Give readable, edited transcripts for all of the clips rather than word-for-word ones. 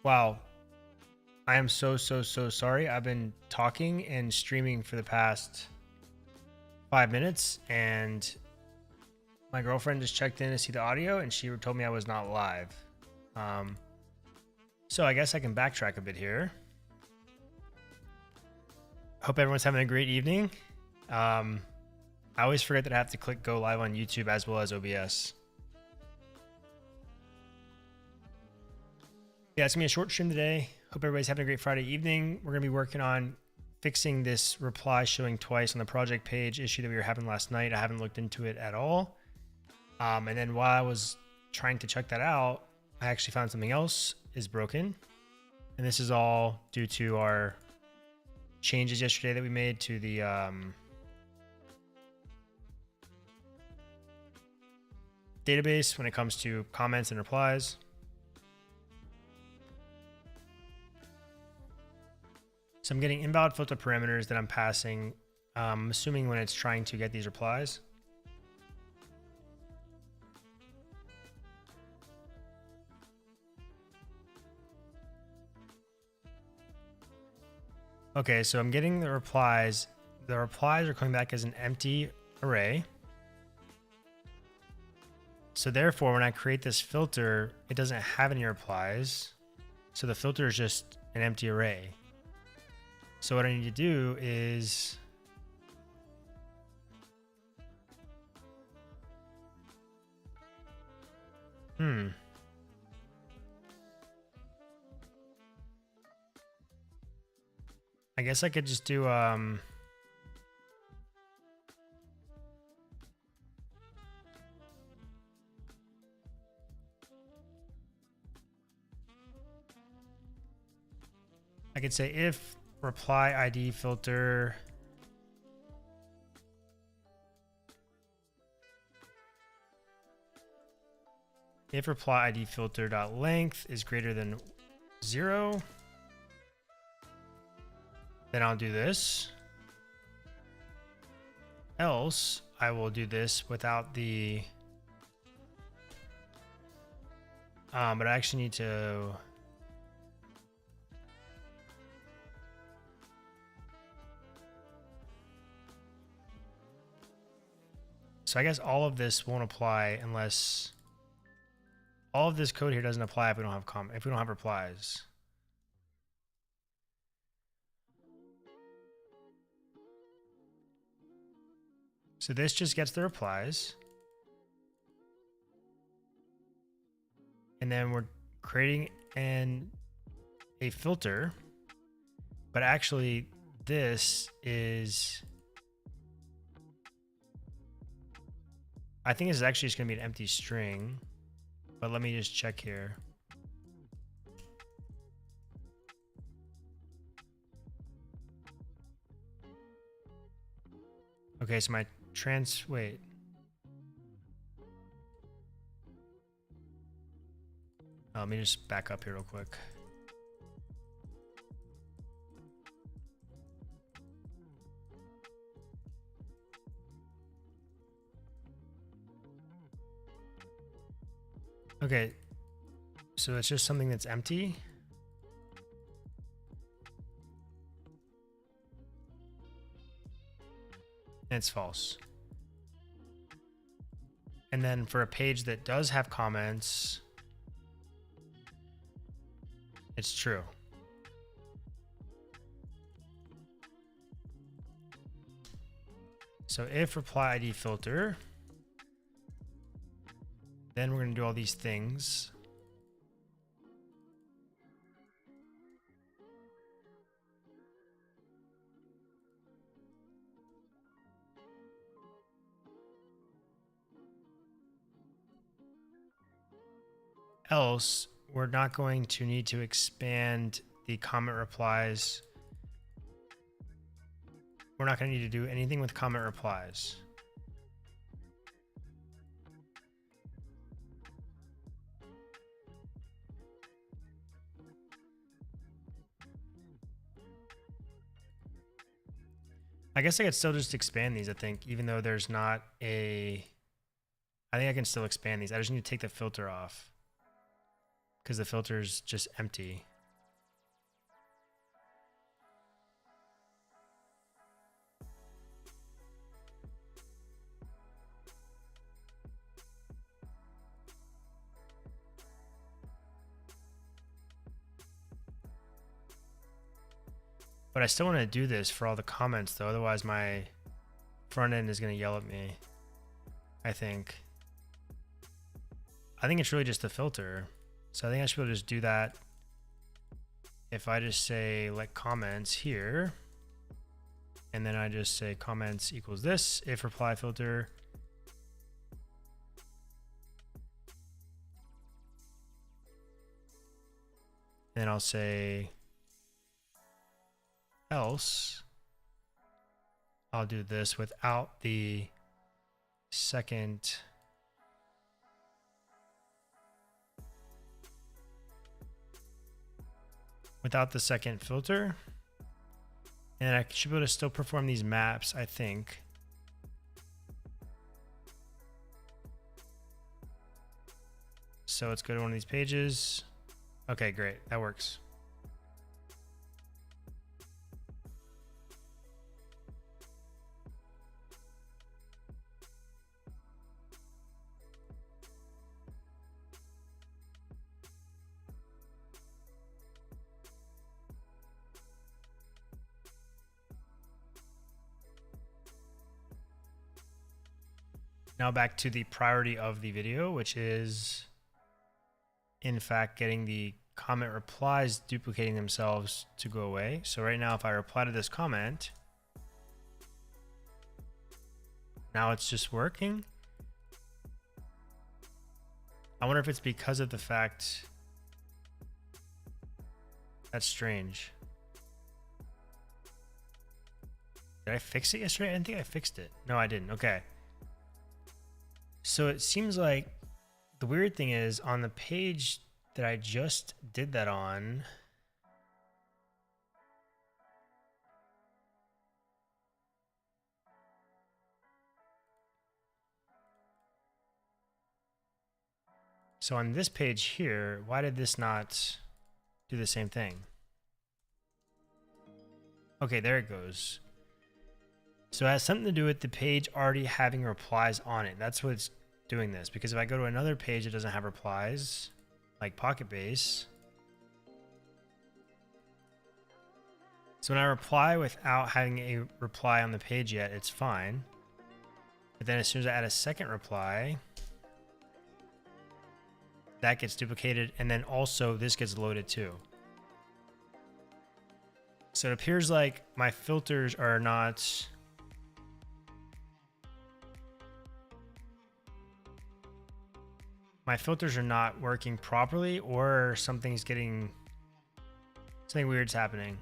Wow. I am so sorry. I've been talking and streaming for the past 5 minutes, and my girlfriend just checked in to see the audio, and she told me I was not live. So I guess I can backtrack a bit here. Hope everyone's having a great evening. I always forget that I have to click go live on YouTube as well as OBS. Yeah, it's gonna be a short stream today. Hope everybody's having a great Friday evening. We're gonna be working on fixing this reply showing twice on the project page issue that we were having last night. I haven't looked into it at all. And then while I was trying to check that out, I actually found something else is broken. And this is all due to our changes yesterday that we made to the database when it comes to comments and replies. So I'm getting invalid filter parameters that I'm passing, assuming when it's trying to get these replies. Okay, so I'm getting the replies. The replies are coming back as an empty array. So therefore, when I create this filter, it doesn't have any replies. So the filter is just an empty array. So what I need to do is I guess I could just do I could say if reply ID filter if reply ID filter dot length is greater than 0, then I'll do this. Else I will do this without the but I actually need to so I guess all of this won't apply unless all of this code here doesn't apply if we don't have replies. So this just gets the replies. And then we're creating a filter, but actually this is, I think this is actually just gonna be an empty string, but let me just check here. Okay, so my wait. Let me just back up here real quick. Okay, so it's just something that's empty. And it's false. And then for a page that does have comments, it's true. So if reply ID filter, then we're going to do all these things. Else, we're not going to need to expand the comment replies. We're not going to need to do anything with comment replies. I guess I could still just expand these, I think, even though there's not a, I think I can still expand these. I just need to take the filter off because the filter is just empty. But I still want to do this for all the comments though. Otherwise my front end is going to yell at me. I think it's really just the filter. So I think I should be able to just do that. If I just say let comments here, and then I just say comments equals this, if reply filter, then I'll say else, I'll do this without the second filter, and I should be able to still perform these maps, I think. So let's go to one of these pages. Okay, great, that works. Now back to the priority of the video, which is in fact getting the comment replies duplicating themselves to go away. So right now, if I reply to this comment, now it's just working. I wonder if it's because of the fact, that's strange. Did I fix it yesterday? I didn't think I fixed it. No, I didn't. Okay. So it seems like the weird thing is on the page that I just did that on, so on this page here, why did this not do the same thing? Okay, there it goes. So it has something to do with the page already having replies on it. That's what's doing this. Because if I go to another page that doesn't have replies, like PocketBase. So when I reply without having a reply on the page yet, it's fine. But then as soon as I add a second reply, that gets duplicated. And then also this gets loaded too. So it appears like my filters are not... my filters are not working properly, or something weird's happening.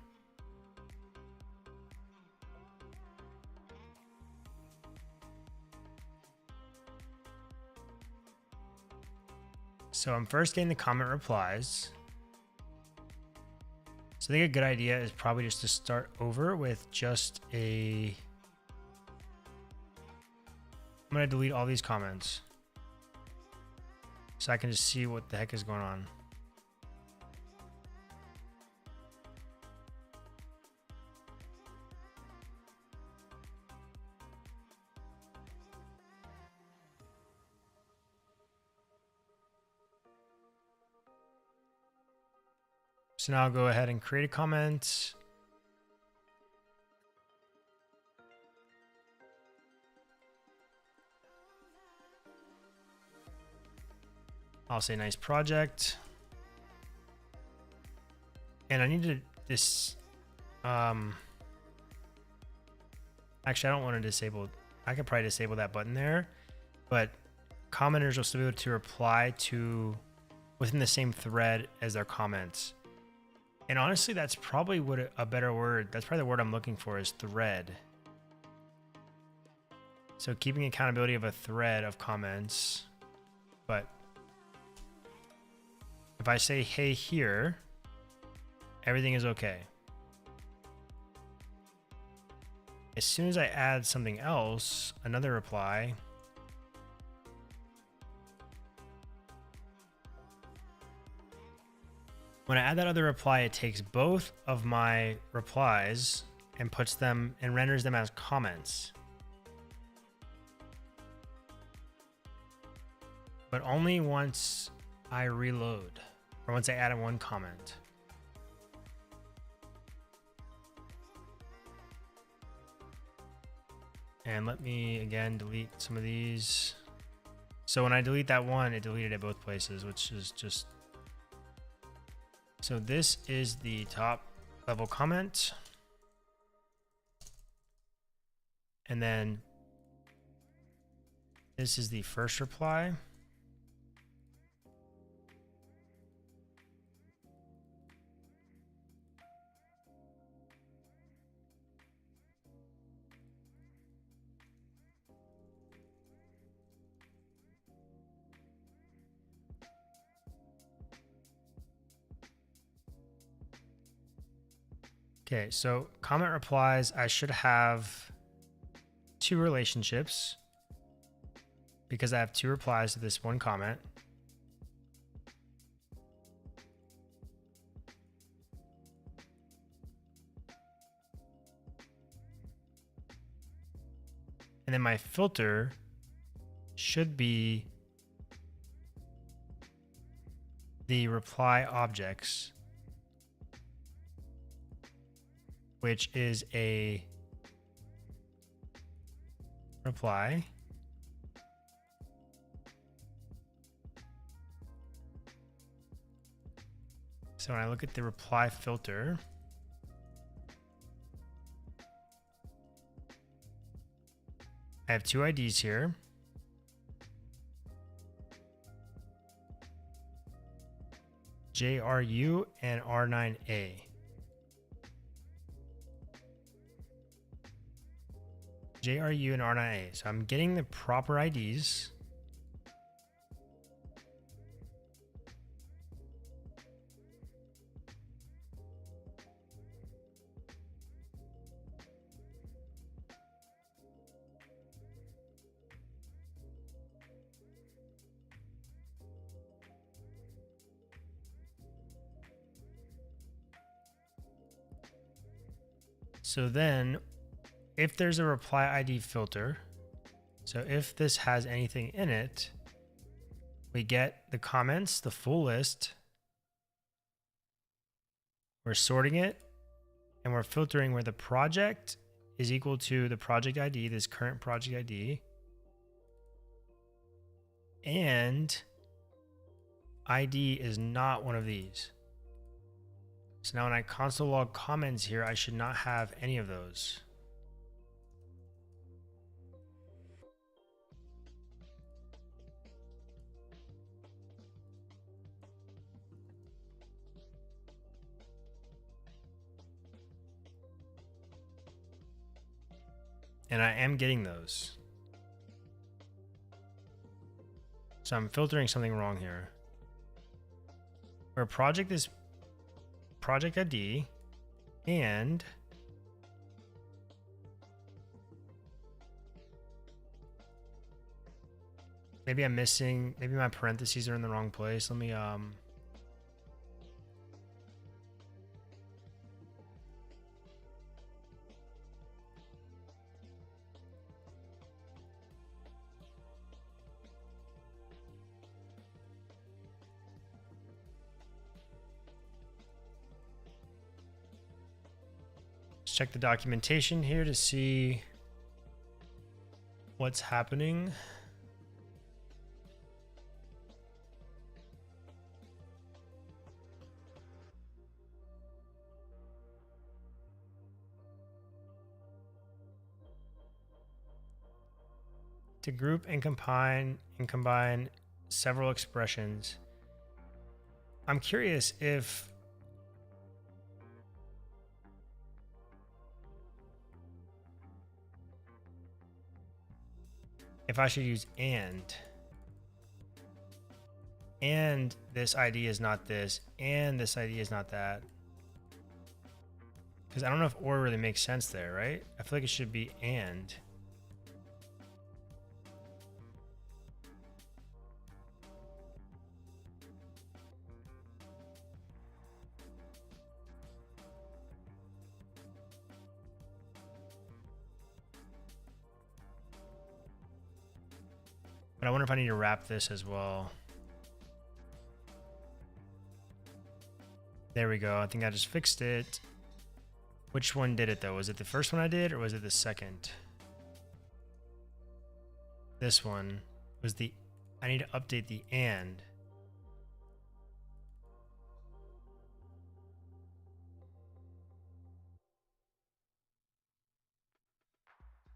So I'm first getting the comment replies. So I think a good idea is probably just to start over with just I'm gonna delete all these comments, so I can just see what the heck is going on. So now I'll go ahead and create a comment. I'll say nice project. And I need to actually, I don't want to disable, I could probably disable that button there, but commenters will still be able to reply to within the same thread as their comments. And honestly, that's probably what a better word, that's probably the word I'm looking for, is thread. So keeping accountability of a thread of comments. But if I say, hey, here, everything is okay. As soon as I add something else, another reply, when I add that other reply, it takes both of my replies and puts them and renders them as comments. But only once I reload, or once I add in one comment. And let me again delete some of these. So when I delete that one, it deleted it both places, which is just... So this is the top level comment. And then this is the first reply. Okay, so comment replies, I should have 2 relationships because I have 2 replies to this one comment. And then my filter should be the reply objects, which is a reply. So when I look at the reply filter, I have 2 IDs here. JRU and R9A. JRU and R9A. So I'm getting the proper IDs. So then if there's a reply ID filter, so if this has anything in it, we get the comments, the full list. We're sorting it and we're filtering where the project is equal to the project ID, this current project ID. And ID is not one of these. So now when I console log comments here, I should not have any of those. And I am getting those. So I'm filtering something wrong here. Where project is project ID and maybe I'm missing, maybe my parentheses are in the wrong place. Let me check the documentation here to see what's happening. To group and combine several expressions. I'm curious if I should use and this ID is not this, and this ID is not that. Because I don't know if or really makes sense there, right? I feel like it should be and. But I wonder if I need to wrap this as well. There we go. I think I just fixed it. Which one did it though? Was it the first one I did or was it the second? this one was I need to update the and.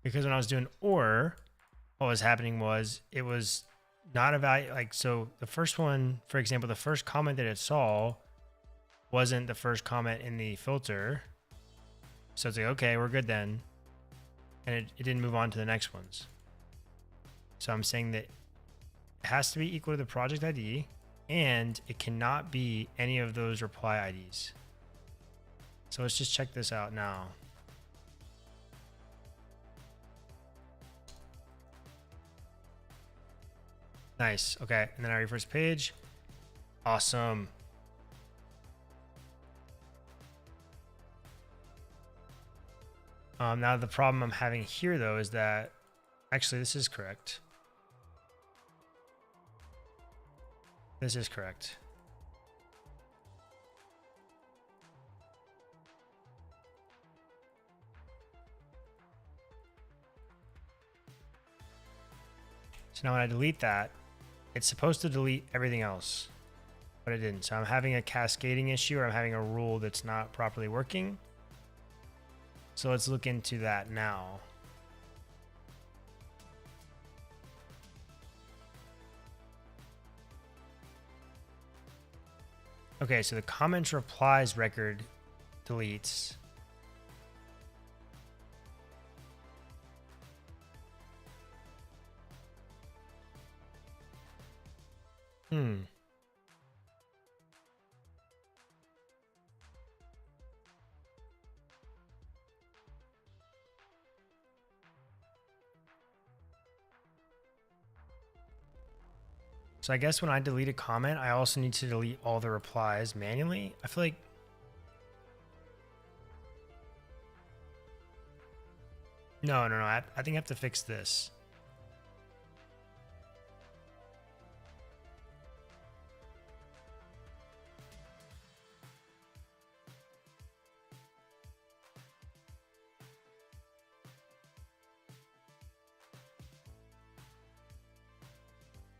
Because when I was doing or, what was happening was it was not a value. Like, so the first one, for example, the first comment that it saw wasn't the first comment in the filter. So it's like, okay, we're good then. And it didn't move on to the next ones. So I'm saying that it has to be equal to the project ID and it cannot be any of those reply IDs. So let's just check this out now. Nice. Okay. And then I refresh page. Awesome. Now the problem I'm having here though is that actually this is correct. This is correct. So now when I delete that, it's supposed to delete everything else, but it didn't. So I'm having a cascading issue, or I'm having a rule that's not properly working. So let's look into that now. Okay, so the comments replies record deletes. So I guess when I delete a comment, I also need to delete all the replies manually. I feel like no, I think I have to fix this.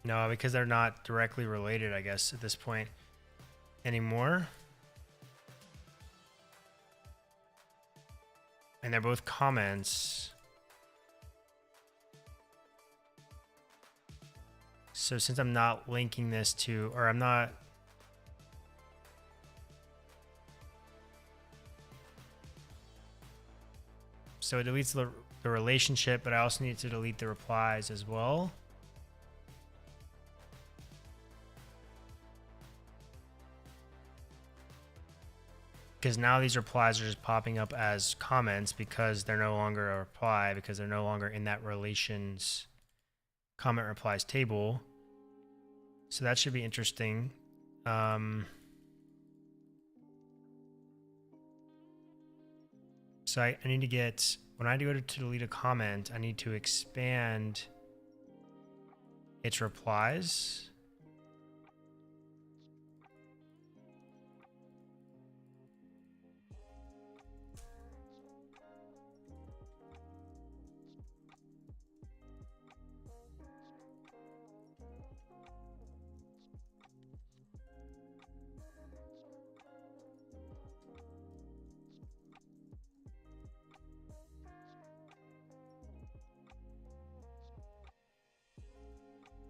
No, because they're not directly related, I guess, at this point anymore. And they're both comments. So since I'm not linking this to, or I'm not, so it deletes the relationship, but I also need to delete the replies as well. Because now these replies are just popping up as comments because they're no longer a reply, because they're no longer in that relations comment replies table. So that should be interesting. So I need to get, when I go to delete a comment, I need to expand its replies.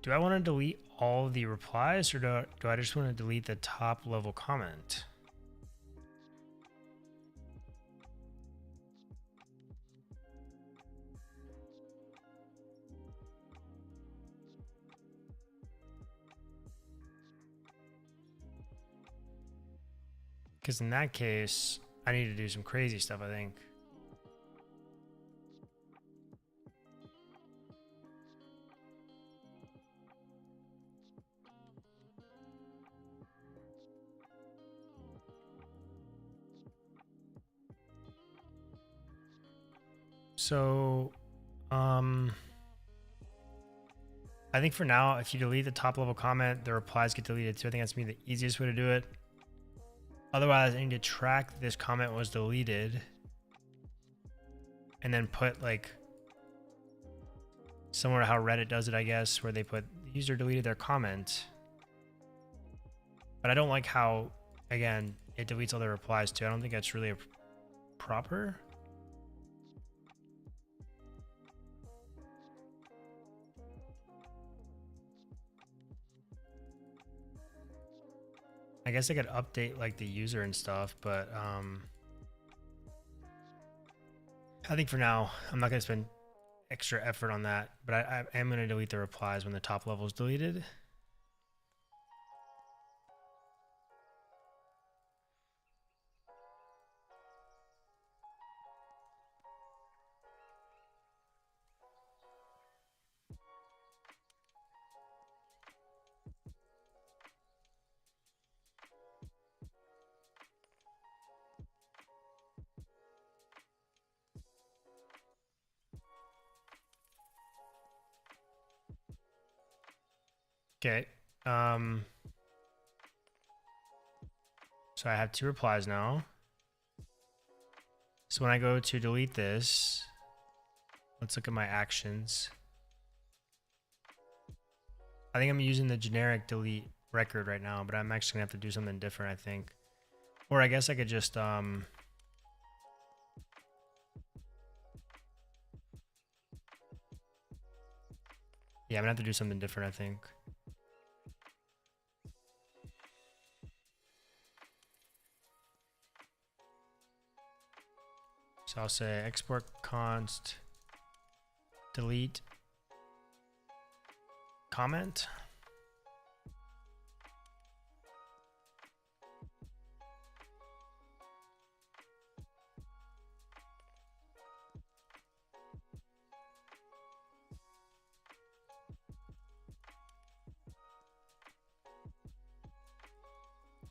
Do I want to delete all the replies, or do I just want to delete the top level comment? Because in that case, I need to do some crazy stuff, I think. So, I think for now, if you delete the top level comment, the replies get deleted too. I think that's gonna be the easiest way to do it. Otherwise, I need to track that this comment was deleted and then put like Similar to how Reddit does it, I guess, where they put the user deleted their comment. But I don't like how, again, it deletes all the replies too. I don't think that's really proper. I guess I could update like the user and stuff, but I think for now, I'm not going to spend extra effort on that, but I am going to delete the replies when the top level is deleted. Okay. So I have 2 replies now. So when I go to delete this, let's look at my actions. I think I'm using the generic delete record right now, but I'm actually gonna have to do something different, I think. Or I guess I could just yeah, I'm gonna have to do something different, I think. So I'll say export const delete comment.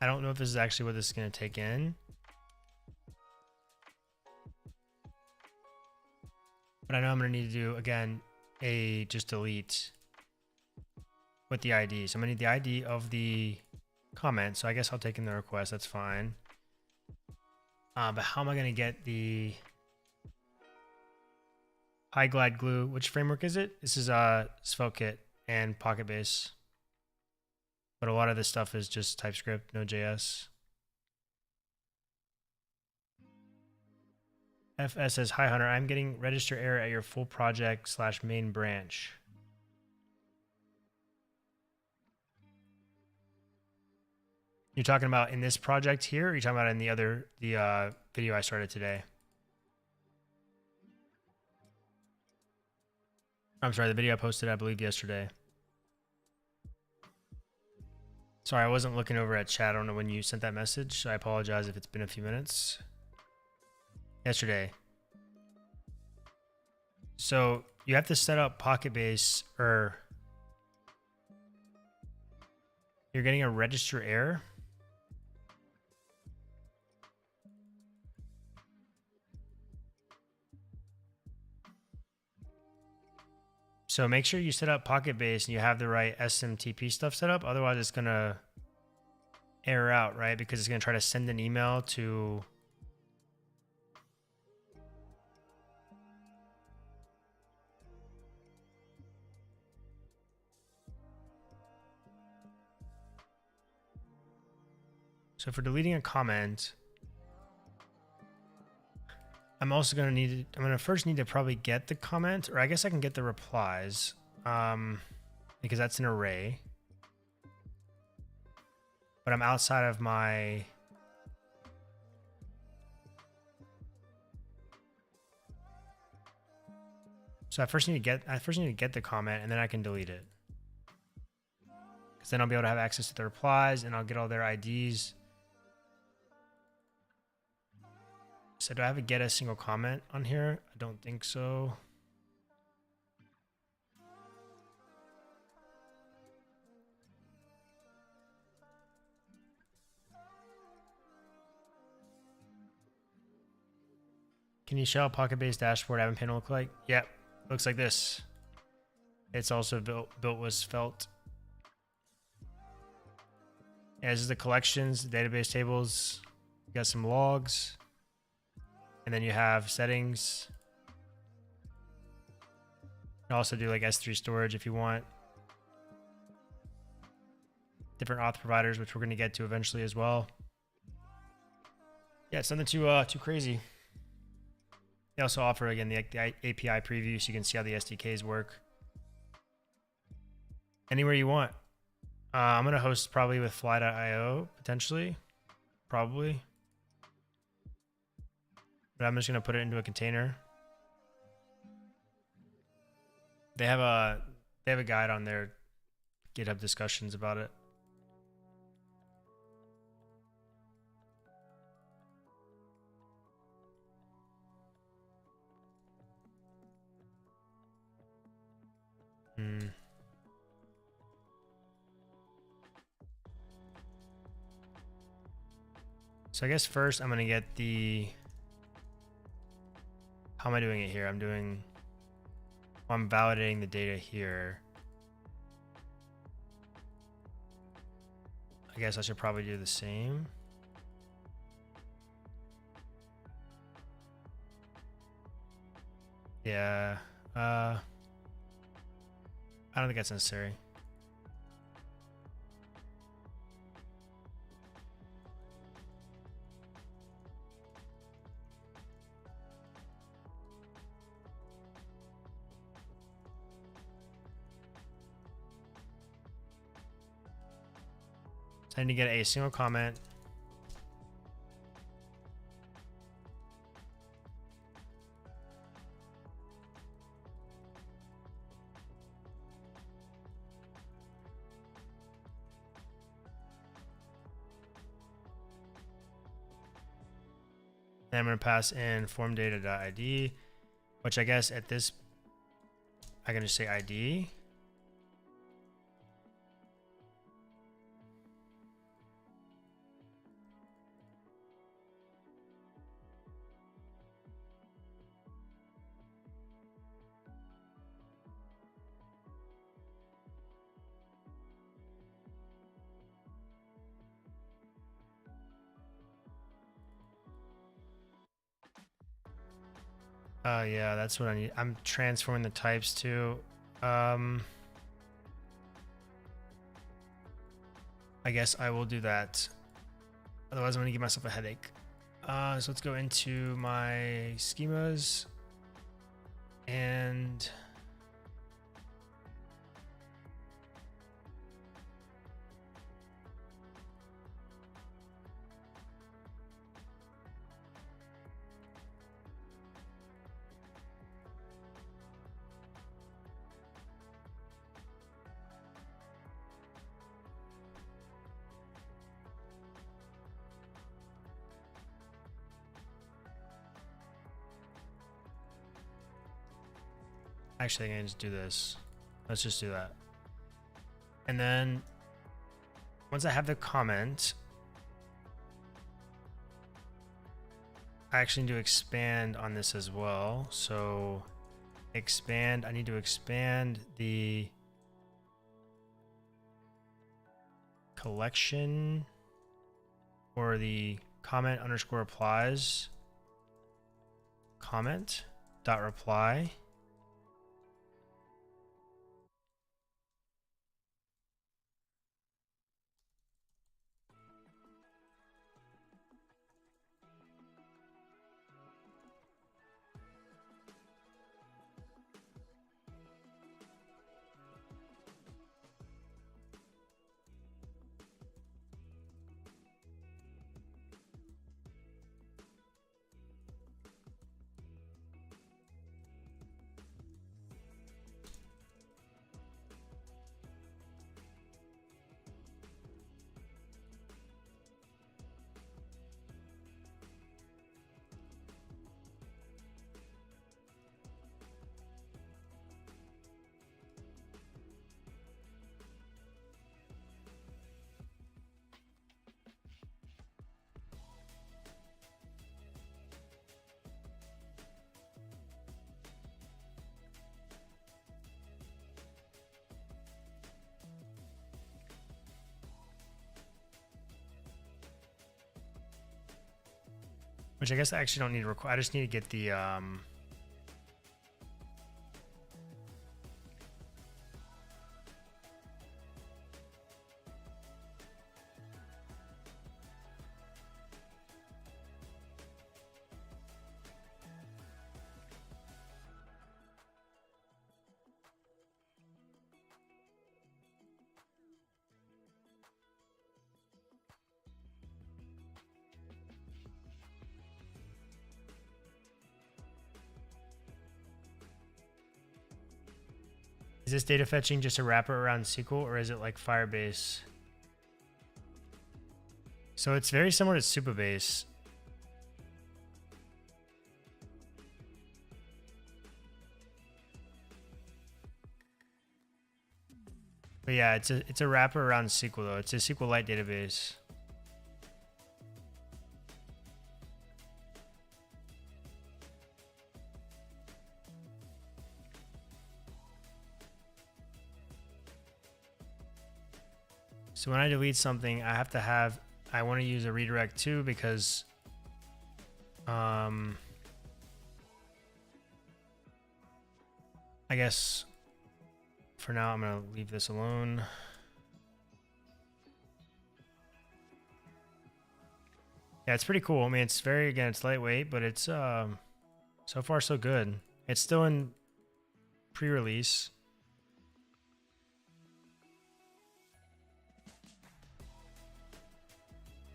I don't know if this is actually what this is going to take in. But I know I'm going to need to do, again, a just delete with the ID. So I'm going to need the ID of the comment. So I guess I'll take in the request. That's fine. But how am I going to get the high glide glue? Which framework is it? This is SvelteKit and PocketBase. But a lot of this stuff is just TypeScript, Node.js. FS says, hi Hunter, I'm getting register error at your full project / main branch. You're talking about in this project here, or you're talking about in the video I started today? I'm sorry, the video I posted, I believe, yesterday. Sorry, I wasn't looking over at chat. I don't know when you sent that message, so I apologize if it's been a few minutes. Yesterday. So you have to set up PocketBase, or you're getting a register error. So make sure you set up PocketBase and you have the right SMTP stuff set up. Otherwise, it's going to error out, right? Because it's going to try to send an email to... So for deleting a comment, I'm also going to need to, I'm going to first need to probably get the comment, or I guess I can get the replies, because that's an array. But I'm outside of my... So I first need to get the comment, and then I can delete it. Because then I'll be able to have access to the replies, and I'll get all their IDs. So do I have a get a single comment on here? I don't think so. Can you show how PocketBase dashboard admin panel look like? Yep, looks like this. It's also built with Svelte. Yeah, this is the collections, the database tables. You got some logs. And then you have settings. can also do like S3 storage if you want. Different auth providers, which we're going to get to eventually as well. Yeah, it's nothing too crazy. They also offer, again, the API preview, so you can see how the SDKs work. Anywhere you want. I'm going to host probably with fly.io, potentially. Probably. But I'm just going to put it into a container. They have a guide on their GitHub discussions about it. So I guess first I'm going to get the, how am I doing it here? I'm validating the data here. I guess I should probably do the same. Yeah, I don't think that's necessary. I need to get a single comment. And I'm going to pass in form data.id, which I guess at this, I can just say ID. Yeah, that's what I need. I'm transforming the types too. I guess I will do that. Otherwise, I'm going to give myself a headache. So let's go into my schemas and actually, I can just do this. Let's just do that. And then once I have the comment, I actually need to expand on this as well. So expand, I need to expand the collection or the comment underscore applies comment dot reply. Which I guess I actually don't need to require. I just need to get the Is this data fetching just a wrapper around SQL, or is it like Firebase? So it's very similar to Supabase. But yeah, it's a wrapper around SQL though. It's a SQLite database. So when I delete something, I have to have, I want to use a redirect too, because I guess for now I'm going to leave this alone. Yeah, it's pretty cool. I mean, it's very, again, it's lightweight, but it's so far so good. It's still in pre-release.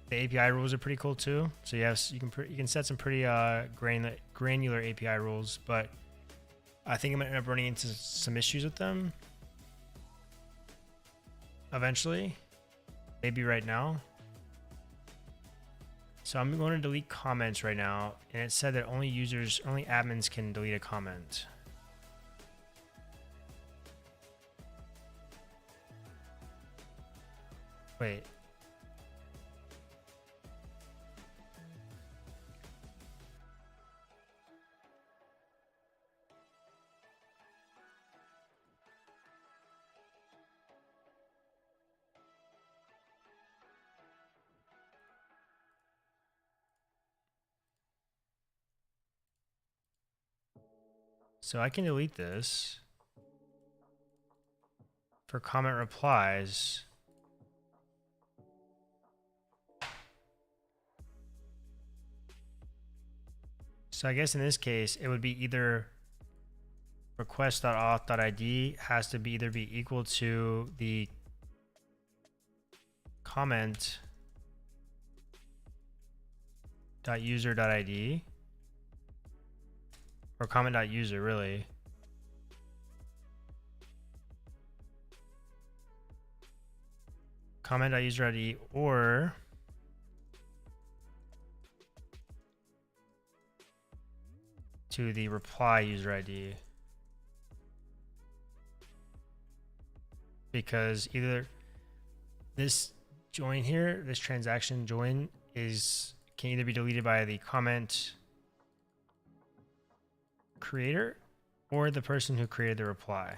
The API rules are pretty cool too. So yes, you can set some pretty granular API rules, but I think I'm gonna end up running into some issues with them eventually, maybe right now. So I'm going to delete comments right now, and it said that only admins can delete a comment. Wait. So I can delete this for comment replies. So I guess in this case, it would be either request.auth.id has to be either be equal to the comment.user.id or comment.user really. Comment.user.id or to the reply user ID. Because either this join here, this transaction join can either be deleted by the comment creator or the person who created the reply.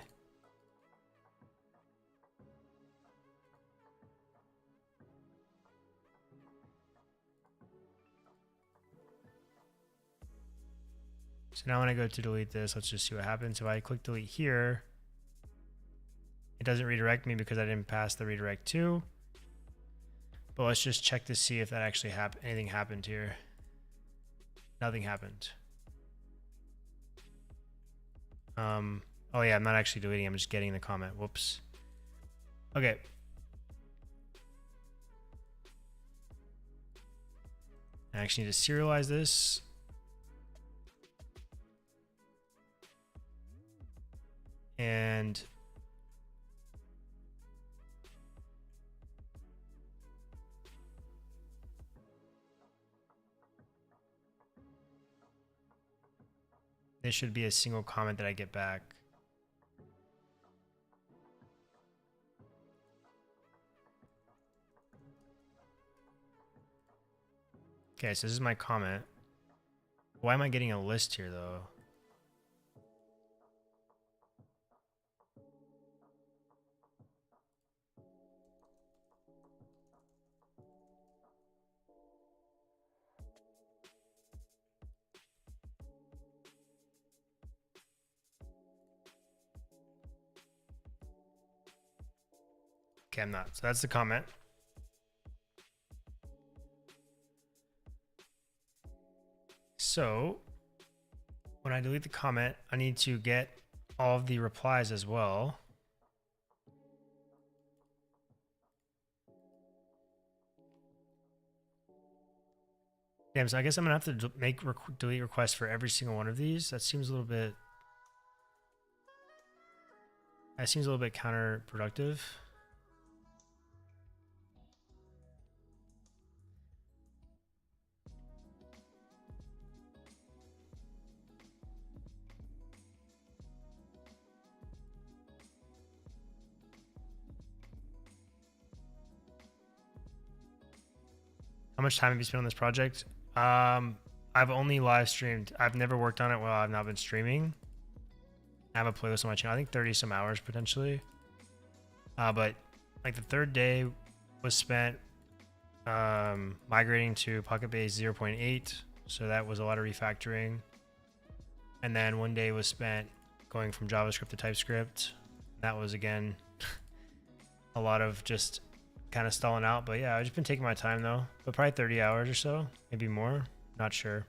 So now when I go to delete this, let's just see what happens. If I click delete here, it doesn't redirect me because I didn't pass the redirect to. But let's just check to see if that actually anything happened here. Nothing happened. Oh yeah, I'm not actually deleting, I'm just getting the comment. Whoops. Okay. I actually need to serialize this. And this should be a single comment that I get back. Okay, so this is my comment. Why am I getting a list here though? Okay, I'm not. So that's the comment. So when I delete the comment, I need to get all of the replies as well. Damn, so I guess I'm gonna have to make delete requests for every single one of these. That seems a little bit. That seems a little bit counterproductive. How much time have you spent on this project? I've only live streamed. I've never worked on it while I've not been streaming. I have a playlist on my channel. I think 30 some hours potentially. But like the third day was spent migrating to PocketBase 0.8. So that was a lot of refactoring. And then one day was spent going from JavaScript to TypeScript. That was again a lot of just kind of stalling out. But yeah, I've just been taking my time though. But probably 30 hours or so, maybe more. Not sure.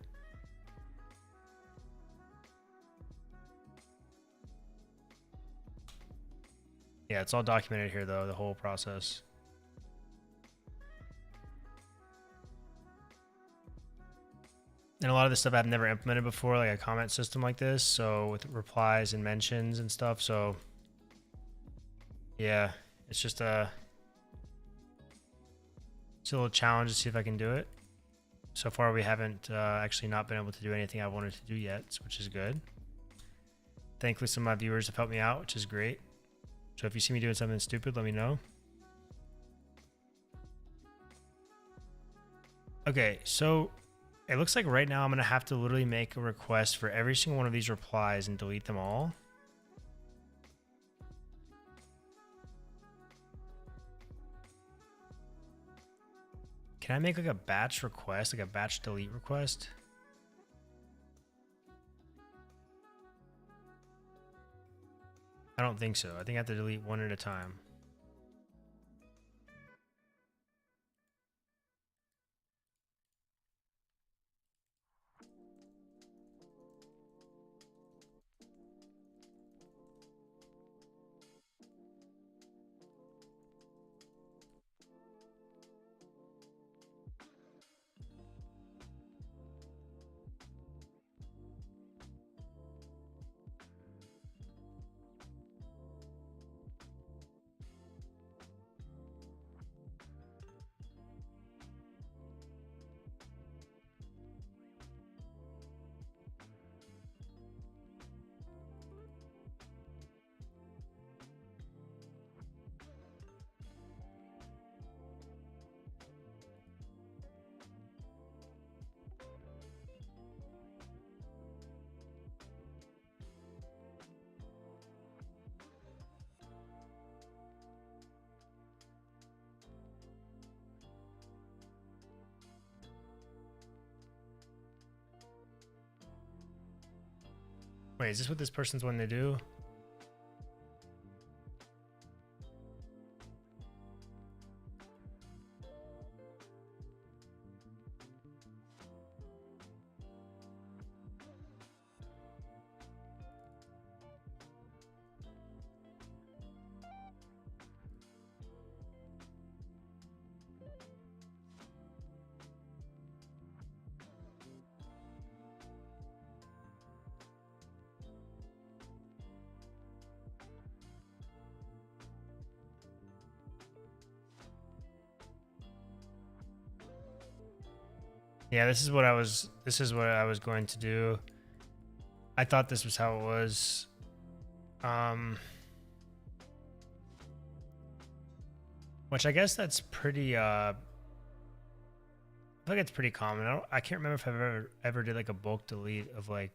Yeah, it's all documented here though, the whole process. And a lot of the stuff I've never implemented before, like a comment system like this. So with replies and mentions and stuff. So yeah, it's just a little challenge to see if I can do it. So far, we haven't actually not been able to do anything I wanted to do yet, which is good. Thankfully, some of my viewers have helped me out, which is great. So if you see me doing something stupid, let me know. Okay, so it looks like right now I'm going to have to literally make a request for every single one of these replies and delete them all. Can I make like a batch request, like a batch delete request? I don't think so. I think I have to delete one at a time. Wait, is this what this person's wanting to do? Yeah, this is what I was going to do. I thought this was how it was. Which I guess that's pretty I feel like it's pretty common. I can't remember if I've ever did like a bulk delete of like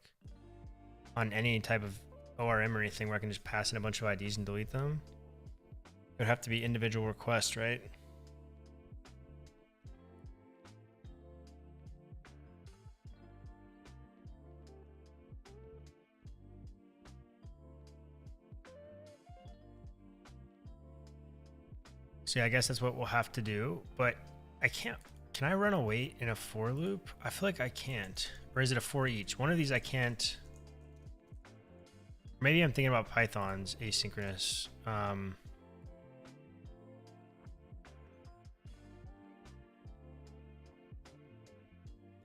on any type of ORM or anything where I can just pass in a bunch of IDs and delete them. It would have to be individual requests, right? So yeah, I guess that's what we'll have to do, but I can't. Can I run a wait in a for loop? I feel like I can't. Or is it a for each? One of these I can't. Maybe I'm thinking about Python's asynchronous.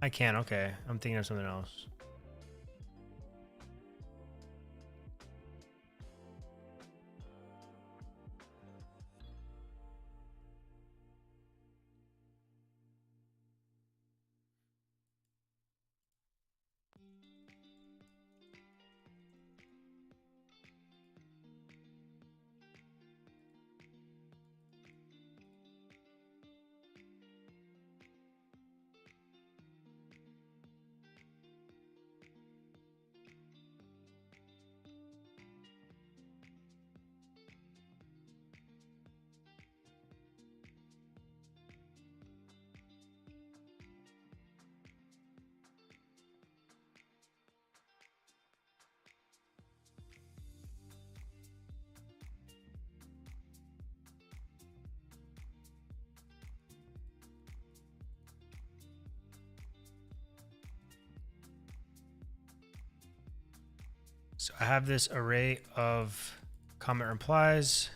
I can, okay. I'm thinking of something else. So I have this array of comment replies.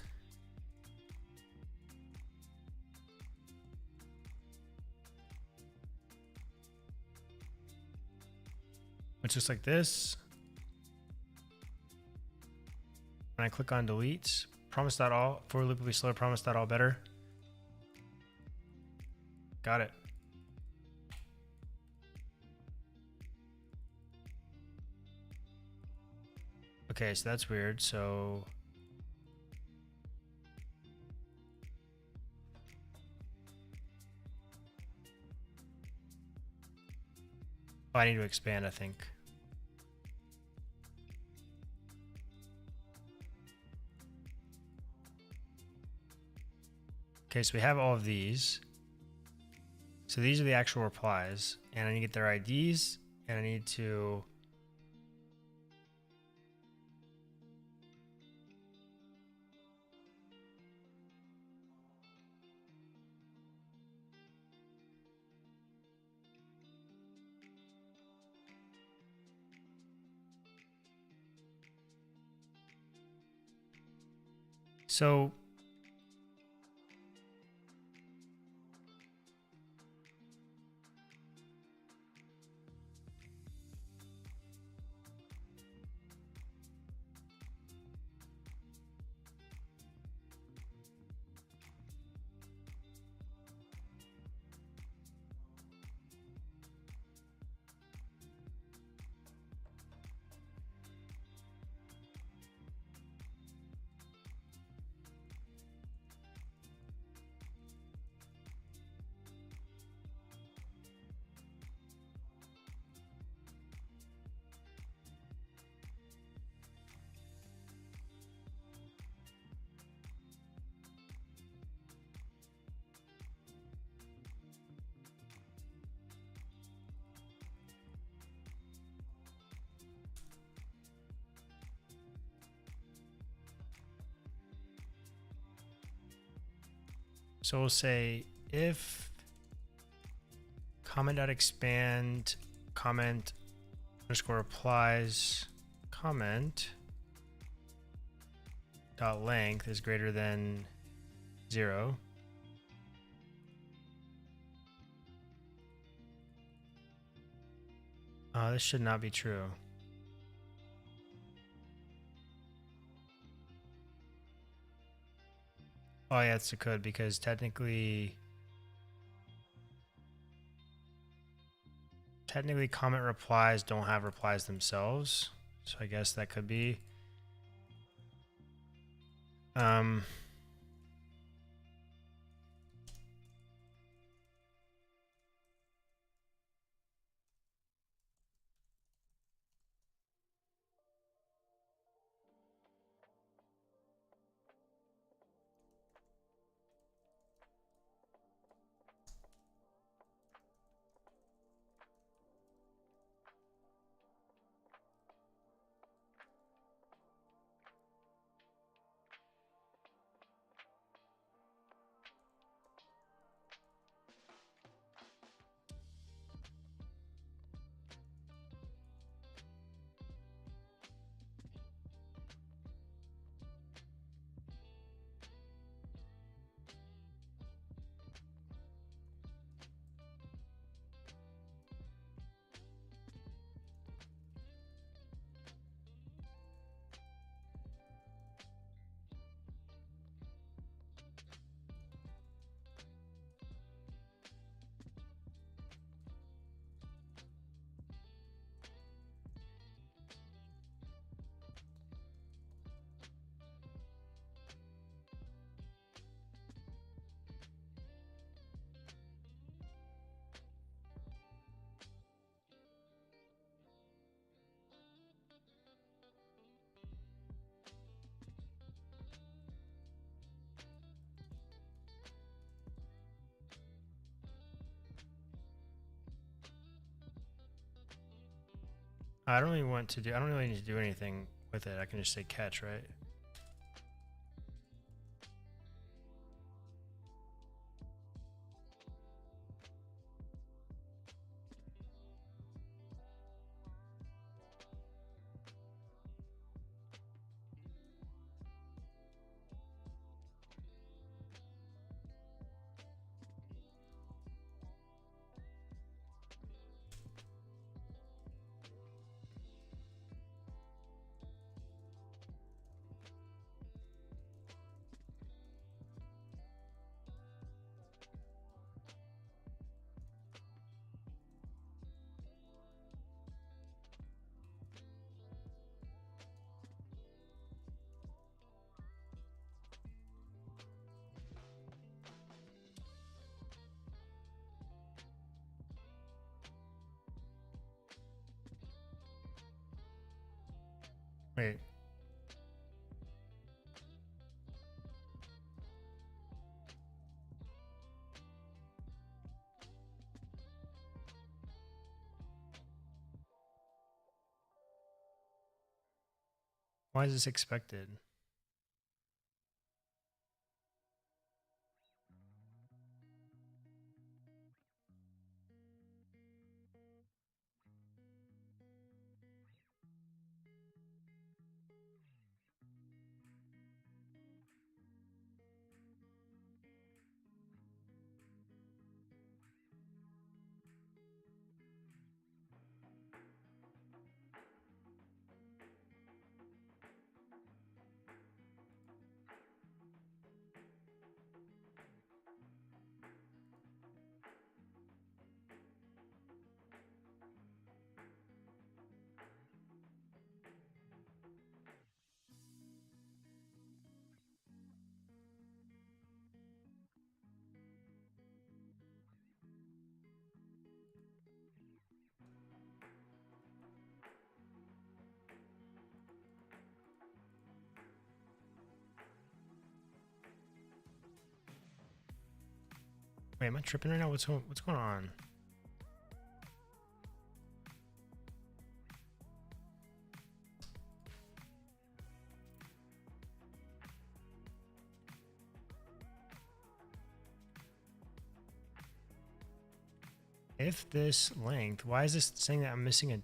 Which looks like this. When I click on delete, promise.all, for loop will be slower, promise.all better. Got it. Okay, so that's weird. So I need to expand, I think. Okay, so we have all of these. So these are the actual replies, and I need to get their IDs, and I need to so we'll say if comment.expand comment underscore replies comment dot length is greater than 0. This should not be true. Oh yeah, it's a code because technically comment replies don't have replies themselves. So I guess that could be. I don't really need to do anything with it. I can just say catch, right? Wait. Why is this expected? Wait, am I tripping right now? What's going on? If this length, why is this saying that I'm missing a...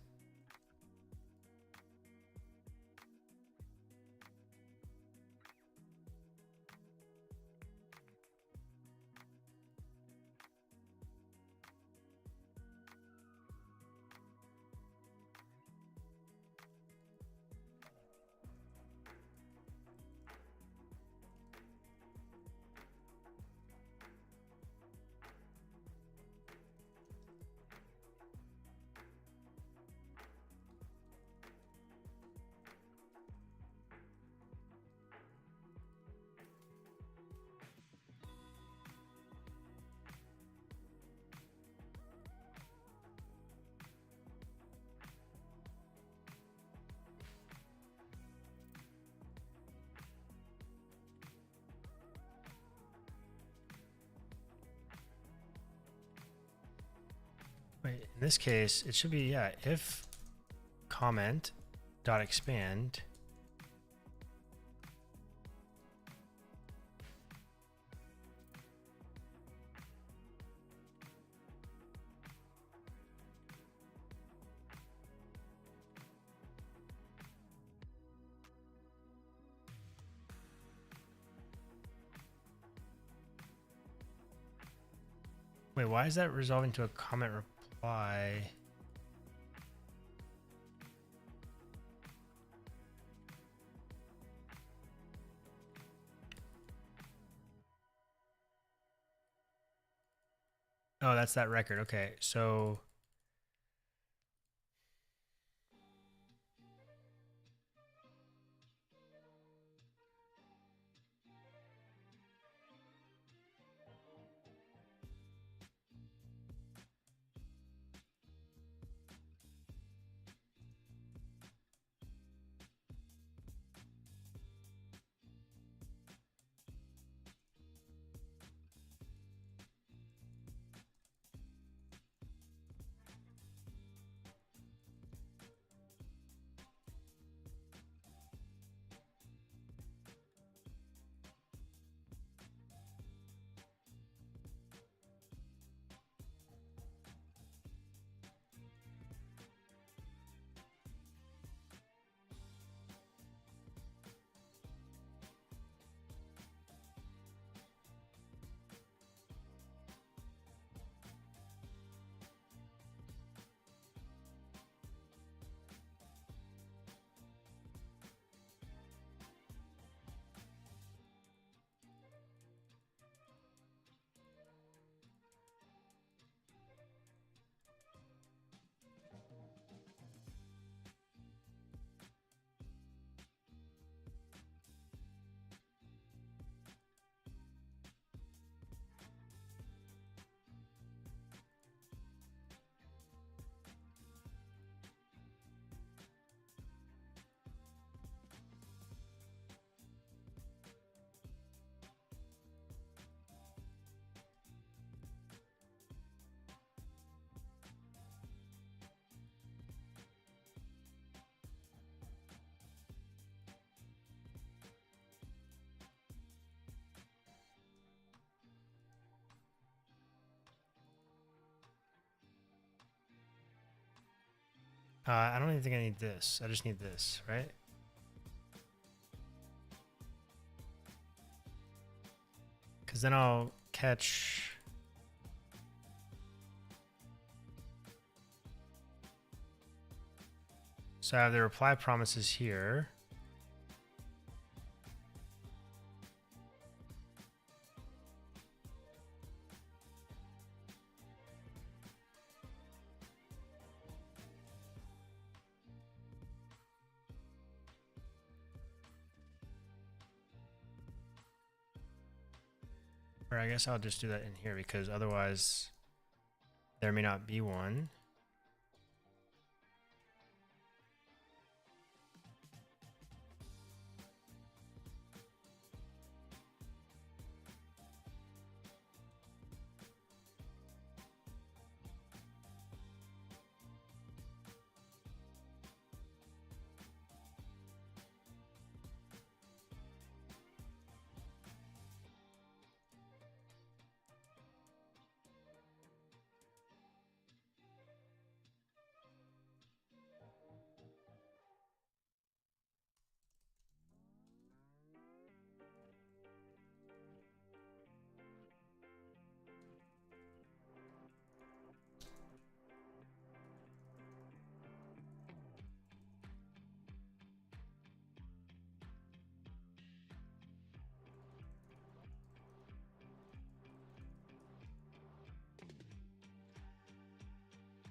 Wait, in this case, it should be, yeah, if comment dot expand. Wait, why is that resolving to a comment reply? Oh, that's that record. Okay, so I don't even think I need this. I just need this, right? Because then I'll catch. So I have the reply promises here. Or I guess I'll just do that in here because otherwise there may not be one.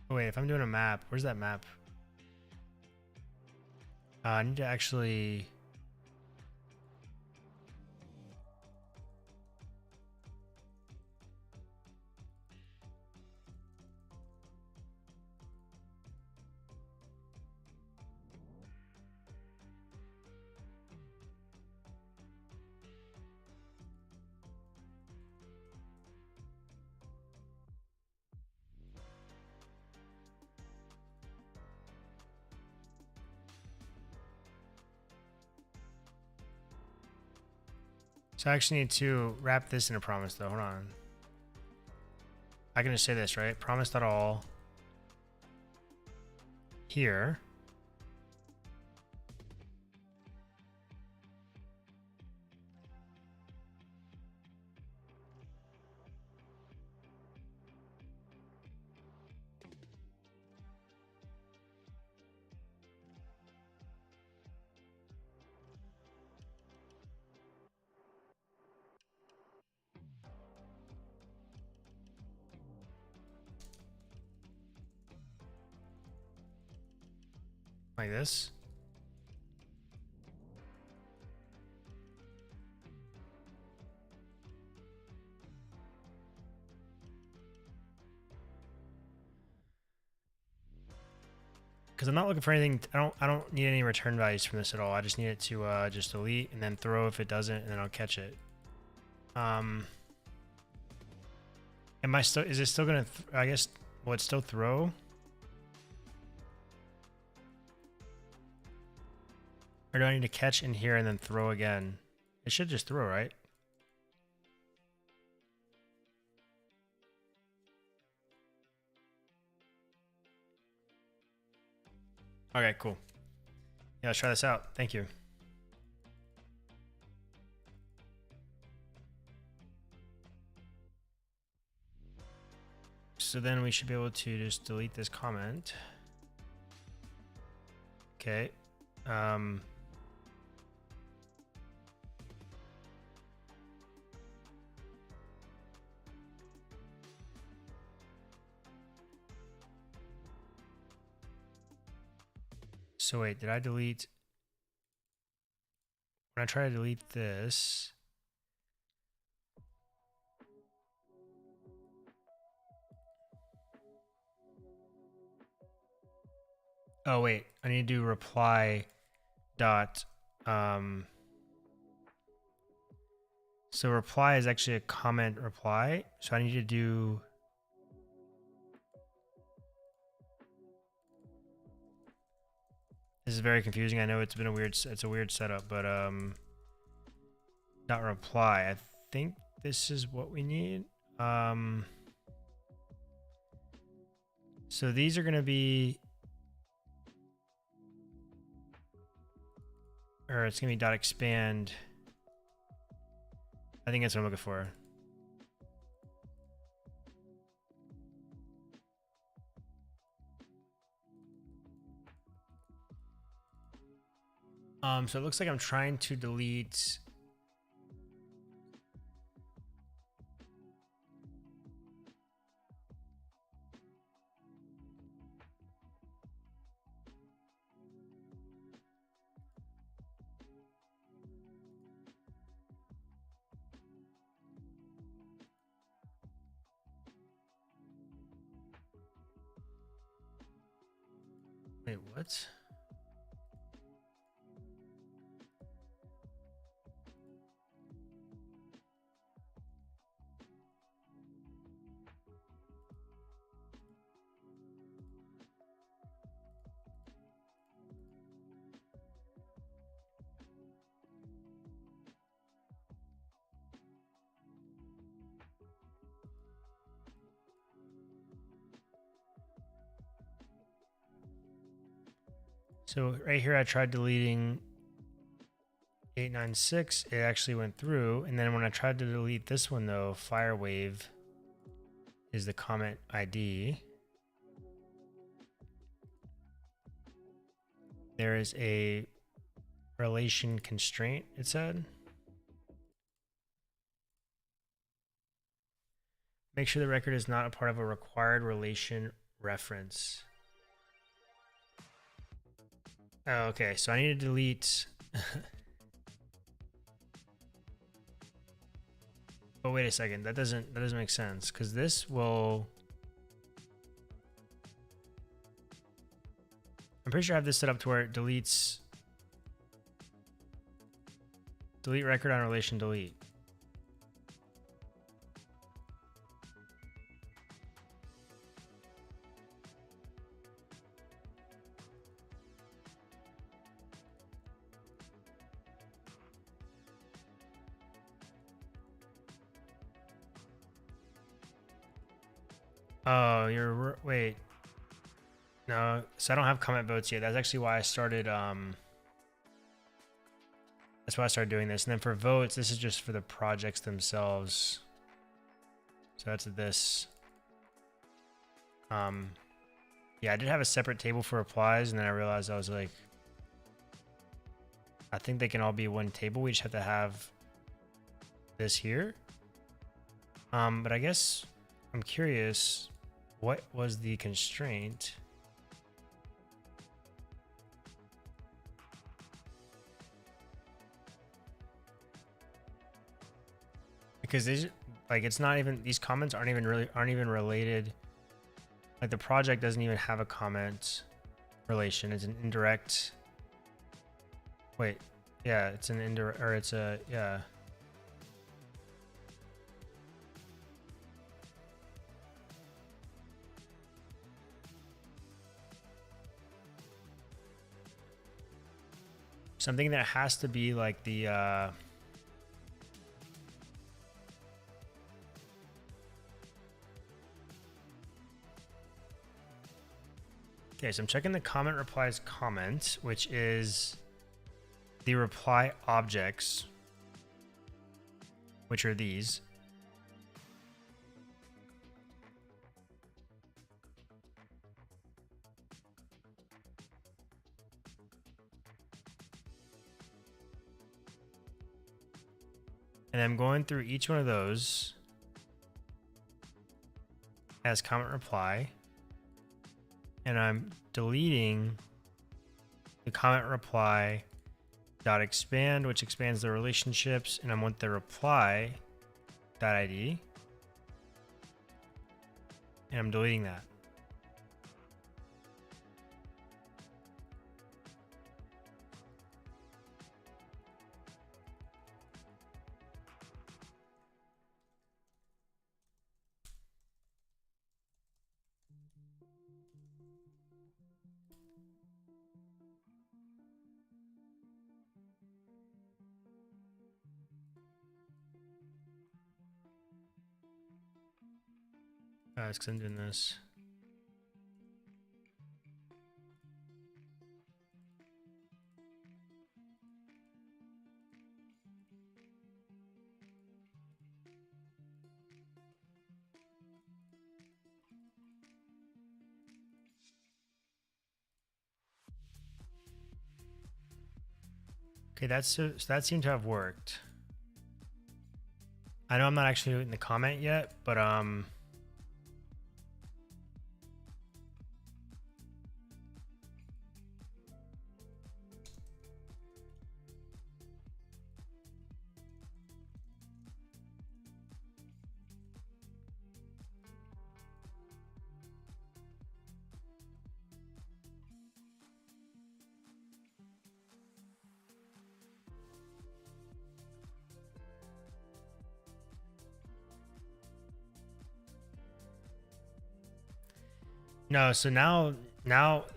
Oh, wait, if I'm doing a map, where's that map? I need to actually. So I actually need to wrap this in a promise though. Hold on. I can just say this, right? Promise.all here. Like this. Because I'm not looking for anything. I don't need any return values from this at all. I just need it to just delete and then throw if it doesn't, and then I'll catch it. Am I still? Is it still gonna? I guess. Will it still throw? Or do I need to catch in here and then throw again? It should just throw, right? Okay, cool. Yeah, let's try this out. Thank you. So then we should be able to just delete this comment. Okay. So wait, did I delete? When I try to delete this, oh wait, I need to do reply dot. So reply is actually a comment reply. So I need to do. This is very confusing. I know it's been a weird setup, but dot reply. I think this is what we need. So these are going to be or it's gonna be dot expand. I think that's what I'm looking for. So it looks like I'm trying to delete. Wait, what? So right here, I tried deleting 896. It actually went through. And then when I tried to delete this one though, Firewave is the comment ID. There is a relation constraint, it said. Make sure the record is not a part of a required relation reference. Oh, okay, so I need to delete. Oh, wait a second. That doesn't make sense because this will. I'm pretty sure I have this set up to where it deletes. Delete record on relation delete. Oh, wait. No, so I don't have comment votes yet. That's actually why I started, that's why I started doing this. And then for votes, this is just for the projects themselves. So that's this. Yeah, I did have a separate table for replies, and then I realized I was like, I think they can all be one table. We just have to have this here. But I guess I'm curious, what was the constraint? Because these, like, it's not even, these comments aren't even related. Like the project doesn't even have a comment relation. It's an indirect. Wait, yeah, it's an indirect, or it's a, yeah. Something that has to be like the, okay, so I'm checking the comment replies comment, which is the reply objects, which are these. And I'm going through each one of those as comment reply. And I'm deleting the comment reply dot expand, which expands the relationships, and I want the reply dot ID. And I'm deleting that. It's because I'm doing this. Okay, so that seemed to have worked. I know I'm not actually in the comment yet, but no, so now,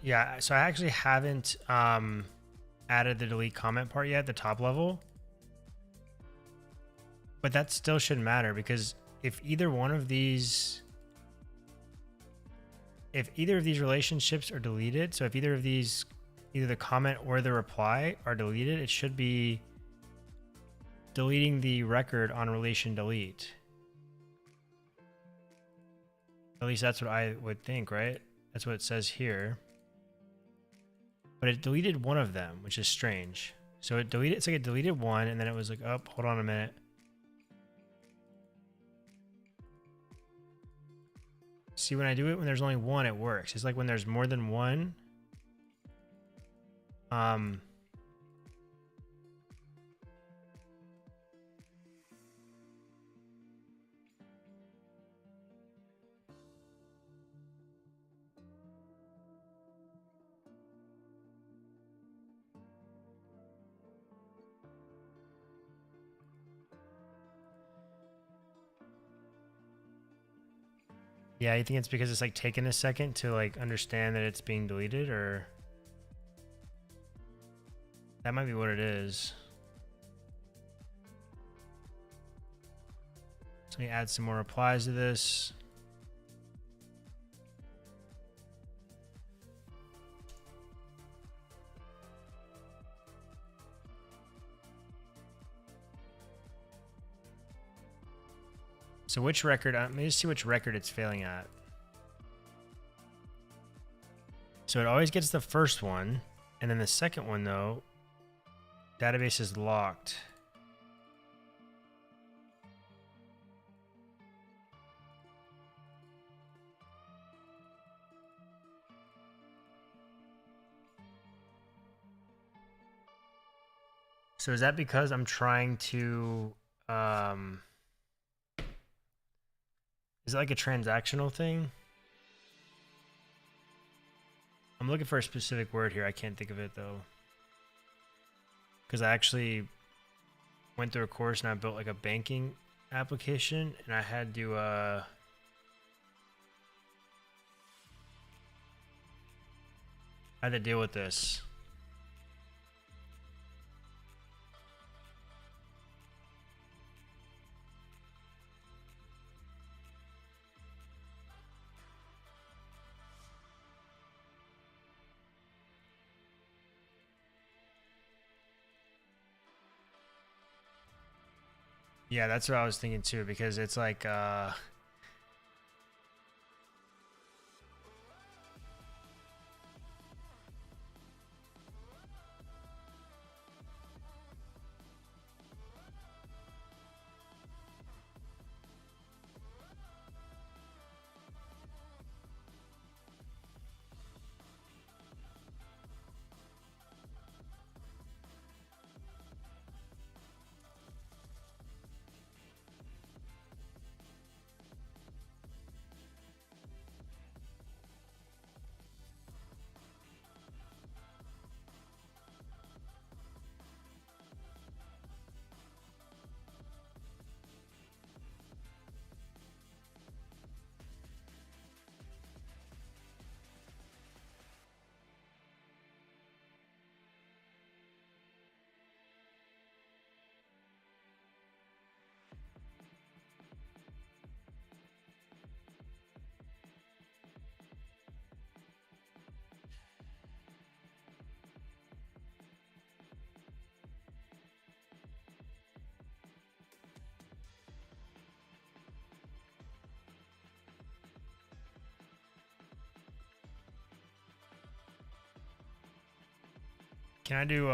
yeah, so I actually haven't added the delete comment part yet, the top level. But that still shouldn't matter, because if either of these relationships are deleted, so if either of these, either the comment or the reply are deleted, it should be deleting the record on relation delete. At least that's what I would think, right? That's what it says here. But it deleted one of them, which is strange. So it's like it deleted one, and then it was like, oh, hold on a minute. See, when I do it when there's only one, it works. It's like when there's more than one. Yeah, you think it's because it's like taking a second to like understand that it's being deleted, or that might be what it is. So let me add some more replies to this. So which record, let me just see which record it's failing at. So it always gets the first one, and then the second one though, database is locked. So is that because I'm trying to, is it like a transactional thing? I'm looking for a specific word here. I can't think of it though. Because I actually went through a course and I built like a banking application, and I had to I had to deal with this. Yeah, that's what I was thinking too, because it's like can I do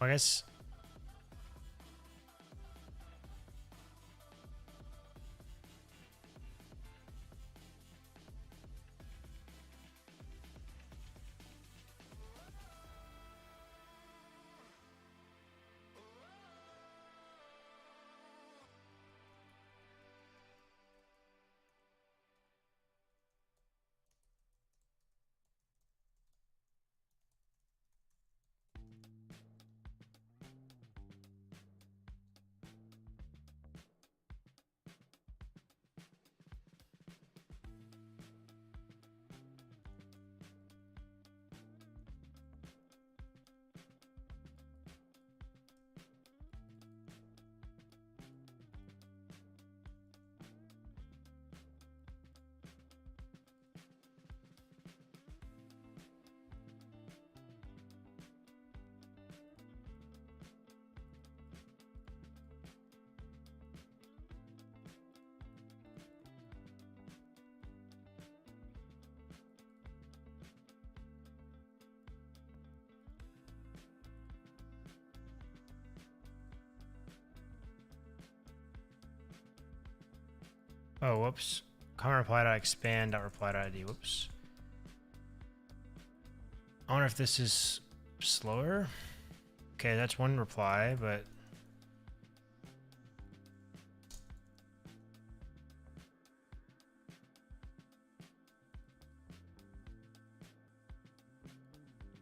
I guess. Oh, whoops. Comment reply.expand.reply.id. Whoops. I wonder if this is slower. Okay, that's one reply, but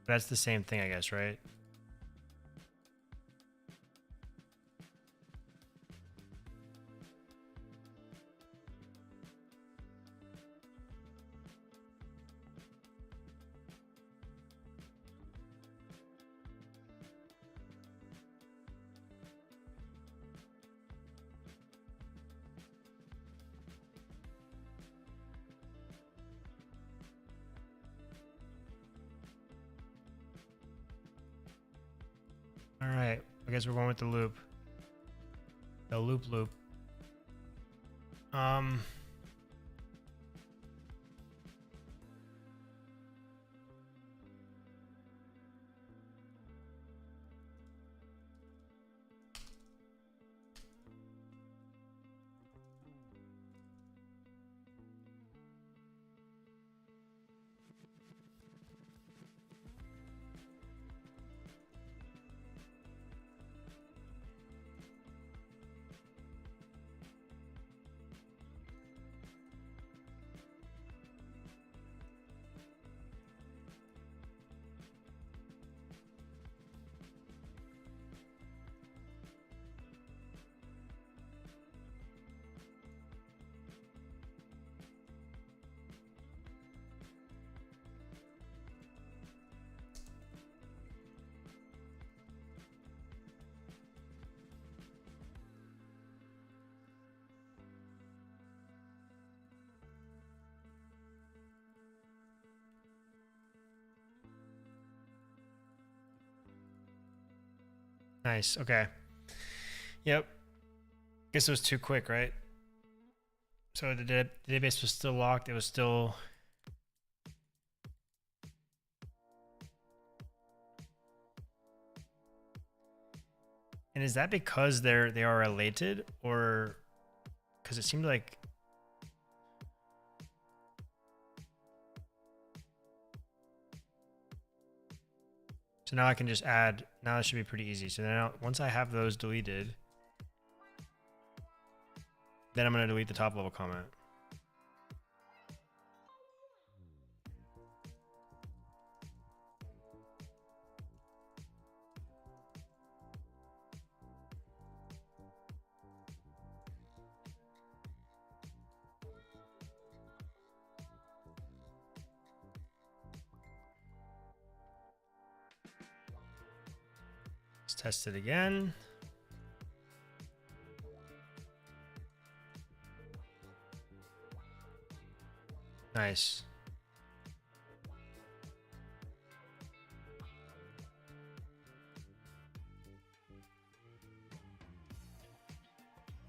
that's the same thing, I guess, right? All right, I guess we're going with the loop. The loop. Nice. Okay. Yep. Guess it was too quick, right? So the database was still locked. It was still. And is that because they are related, or because it seemed like? So now I can just add. Now it should be pretty easy. So now once I have those deleted, then I'm going to delete the top level comment. Let's test it again. Nice.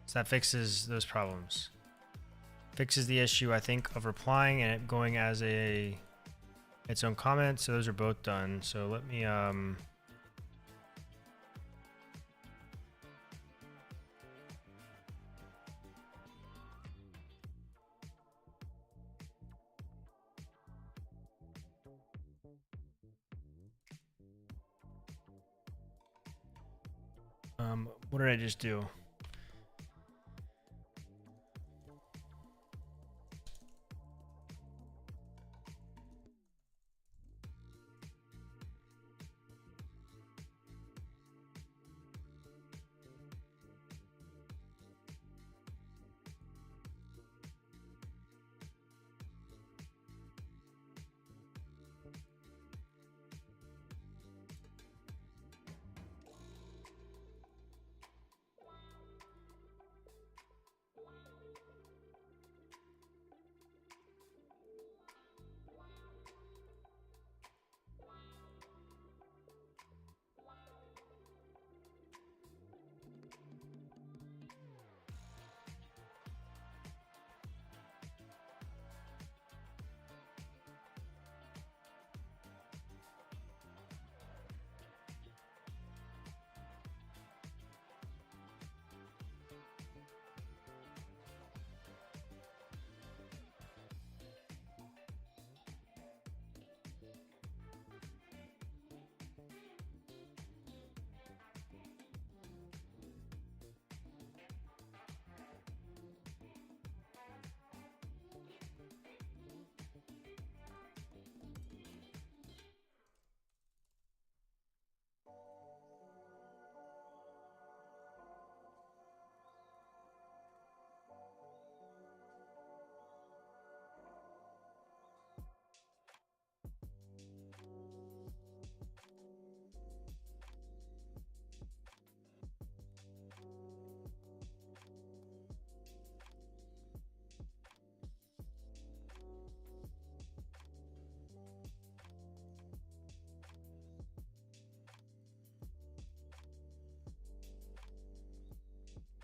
So that fixes those problems. Fixes the issue, I think, of replying and it going as its own comment. So those are both done. So let me What did I just do?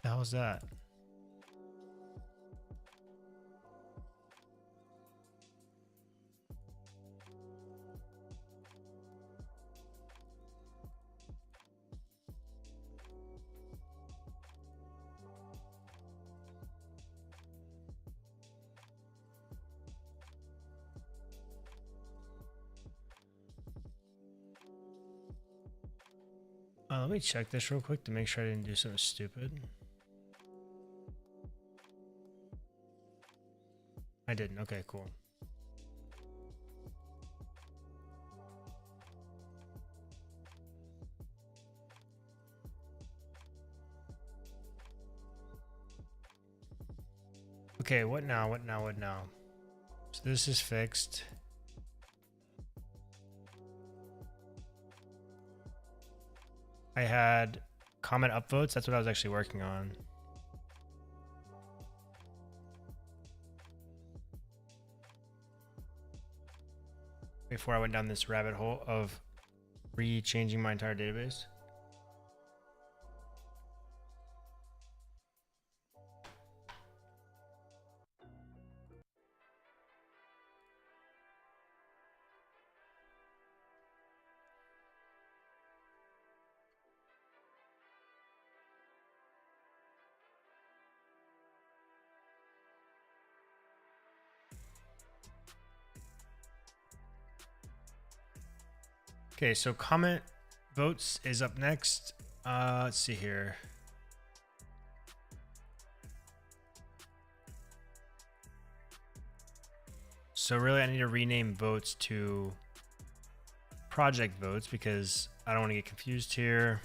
The hell is that? Let me check this real quick to make sure I didn't do something stupid. I didn't. Okay, cool. Okay, what now? What now? What now? So this is fixed. I had comment upvotes. That's what I was actually working on. Before I went down this rabbit hole of re-changing my entire database. Okay, so comment votes is up next. Let's see here. So really I need to rename votes to project votes because I don't want to get confused here.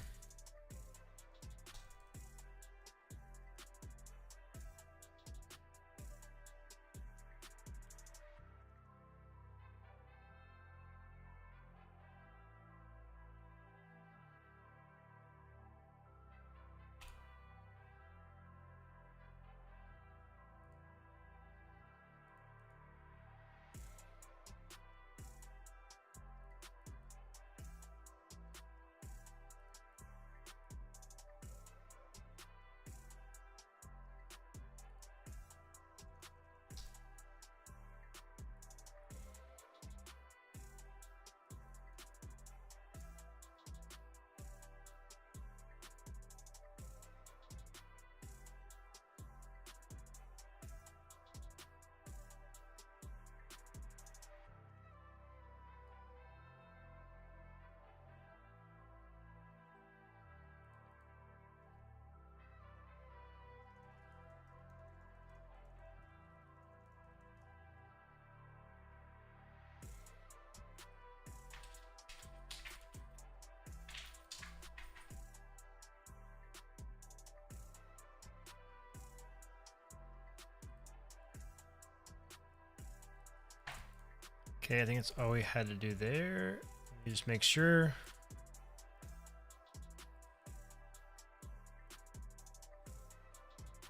Okay, I think that's all we had to do there. Let me just make sure.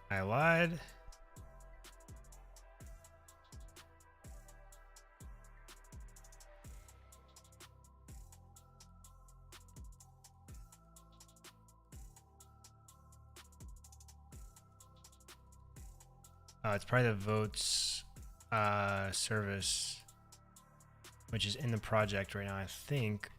I lied. It's probably the votes service, which is in the project right now, I think.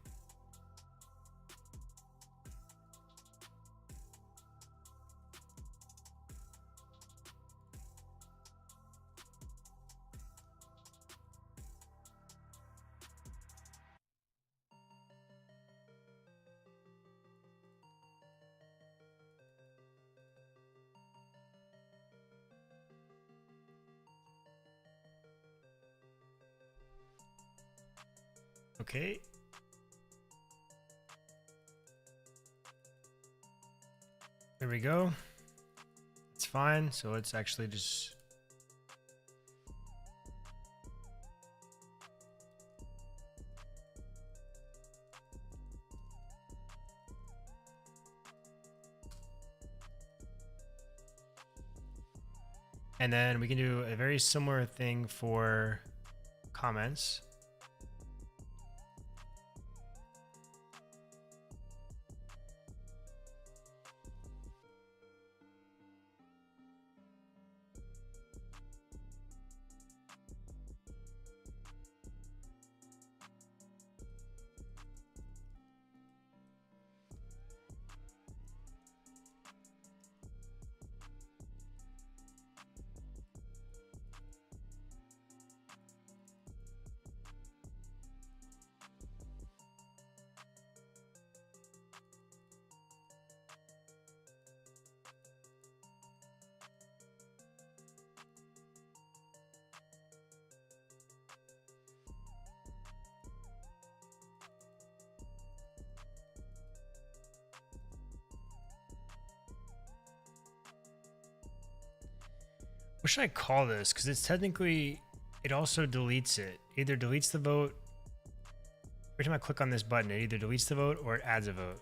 Okay. There we go. It's fine. So let's actually just and then we can do a very similar thing for comments. What should I call this? Because it's technically, it also deletes it. Either deletes the vote. Every time I click on this button, it either deletes the vote or it adds a vote.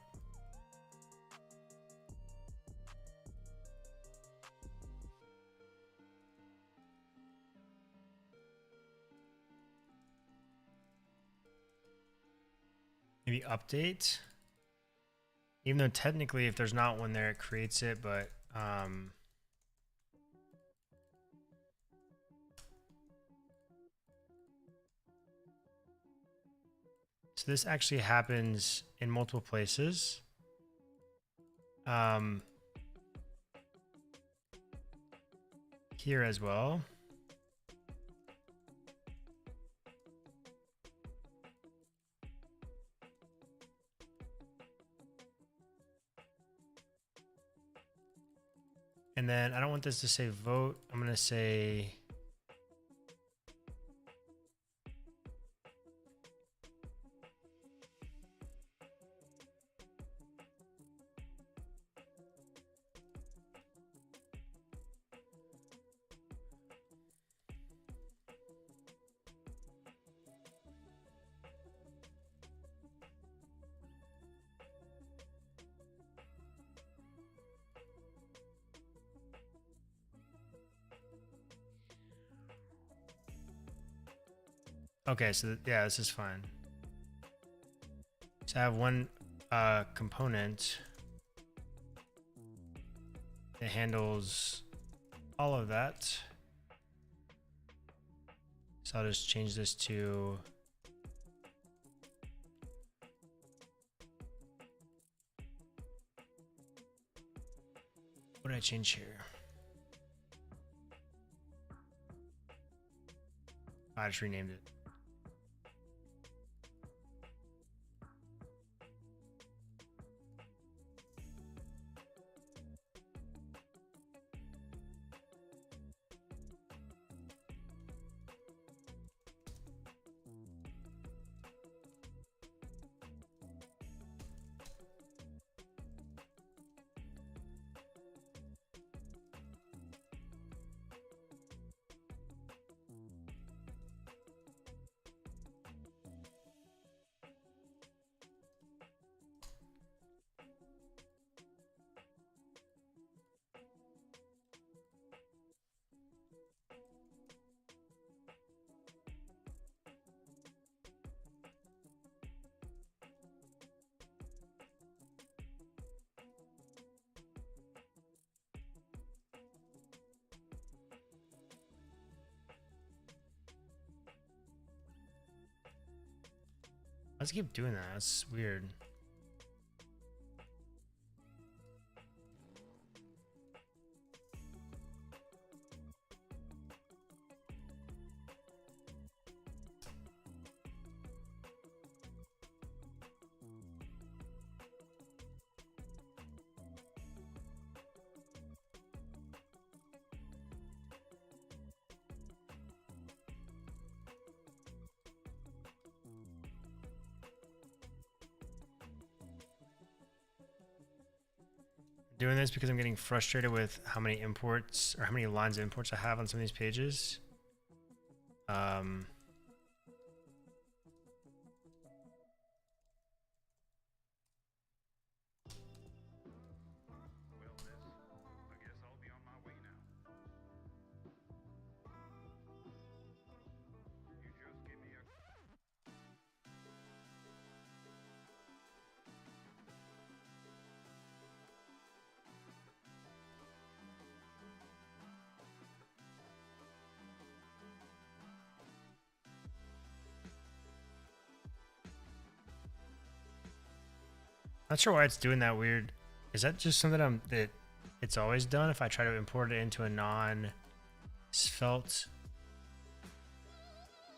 Maybe update. Even though technically if there's not one there, it creates it, but so this actually happens in multiple places. Here as well. And then I don't want this to say vote. I'm going to say okay, so yeah, this is fine. So I have one component that handles all of that. So I'll just change this to what did I change here? I just renamed it. Let's keep doing that. That's weird. Doing this because I'm getting frustrated with how many imports or how many lines of imports I have on some of these pages. Not sure why it's doing that weird. Is that just something that it's always done if I try to import it into a non-svelte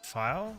file?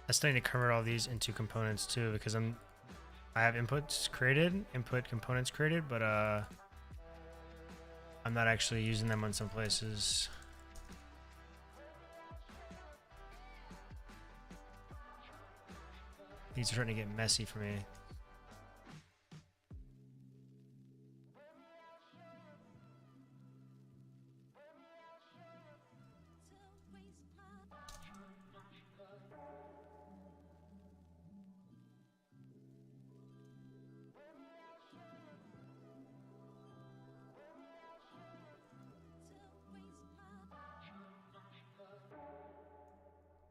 I still need to convert all these into components too, because I have input components created, but I'm not actually using them on some places. These are starting to get messy for me.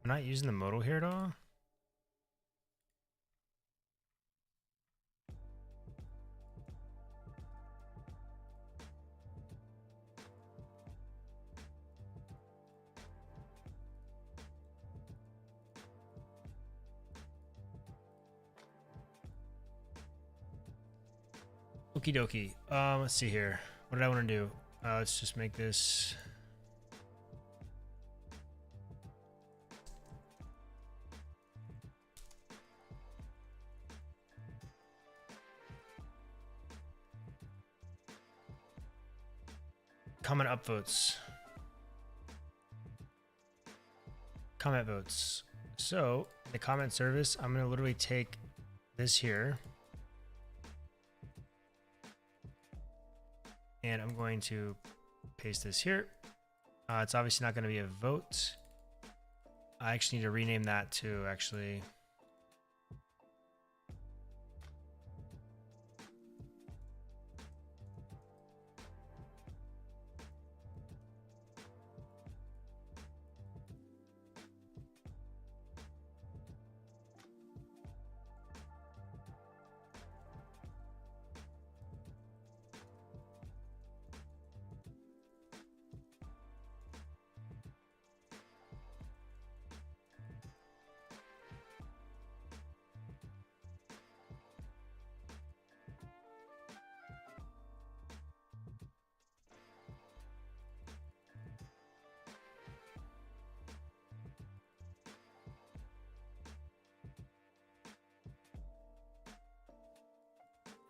I'm not using the modal here at all. Okie dokie. Let's see here. What did I want to do? Let's just make this comment upvotes. Comment votes. So the comment service, I'm going to literally take this here and I'm going to paste this here. It's obviously not going to be a vote. I actually need to rename that to actually.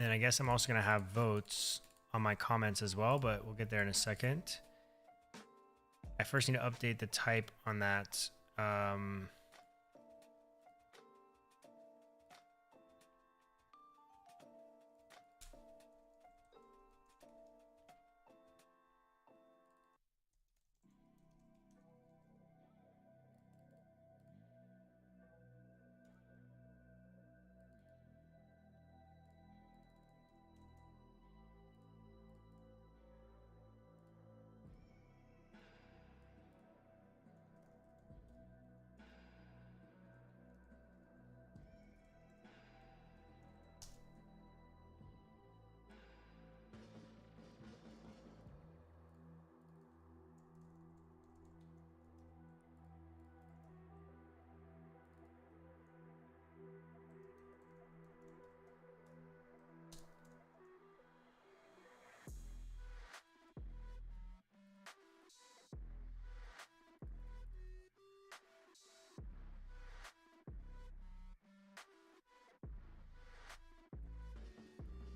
And I guess I'm also going to have votes on my comments as well, but we'll get there in a second. I first need to update the type on that.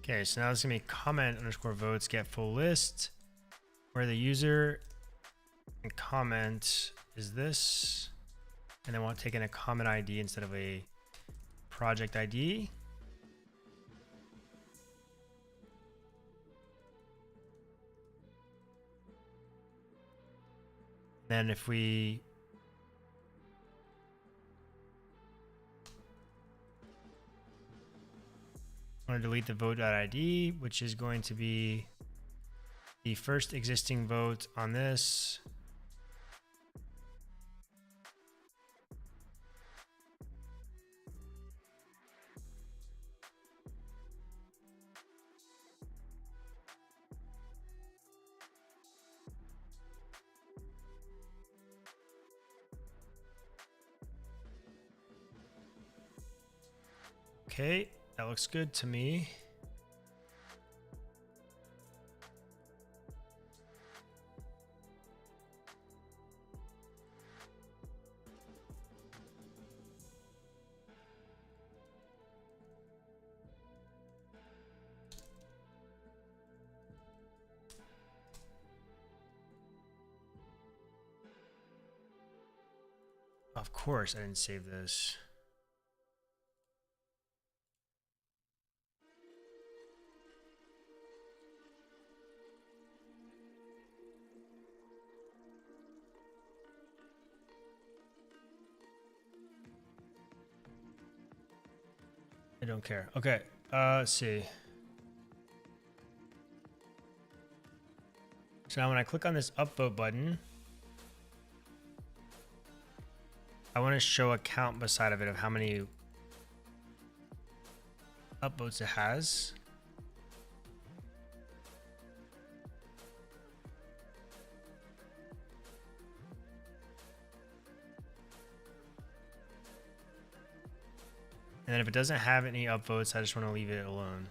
Okay, so now it's gonna be comment underscore votes get full list, where the user and comment is this, and then we'll take in a comment ID instead of a project ID. Then if we want to delete the vote.id, which is going to be the first existing vote on this. Okay, that looks good to me. Of course, I didn't save this. I don't care. Okay, let's see. So now when I click on this upvote button, I want to show a count beside of it of how many upvotes it has. And then if it doesn't have any upvotes, I just want to leave it alone.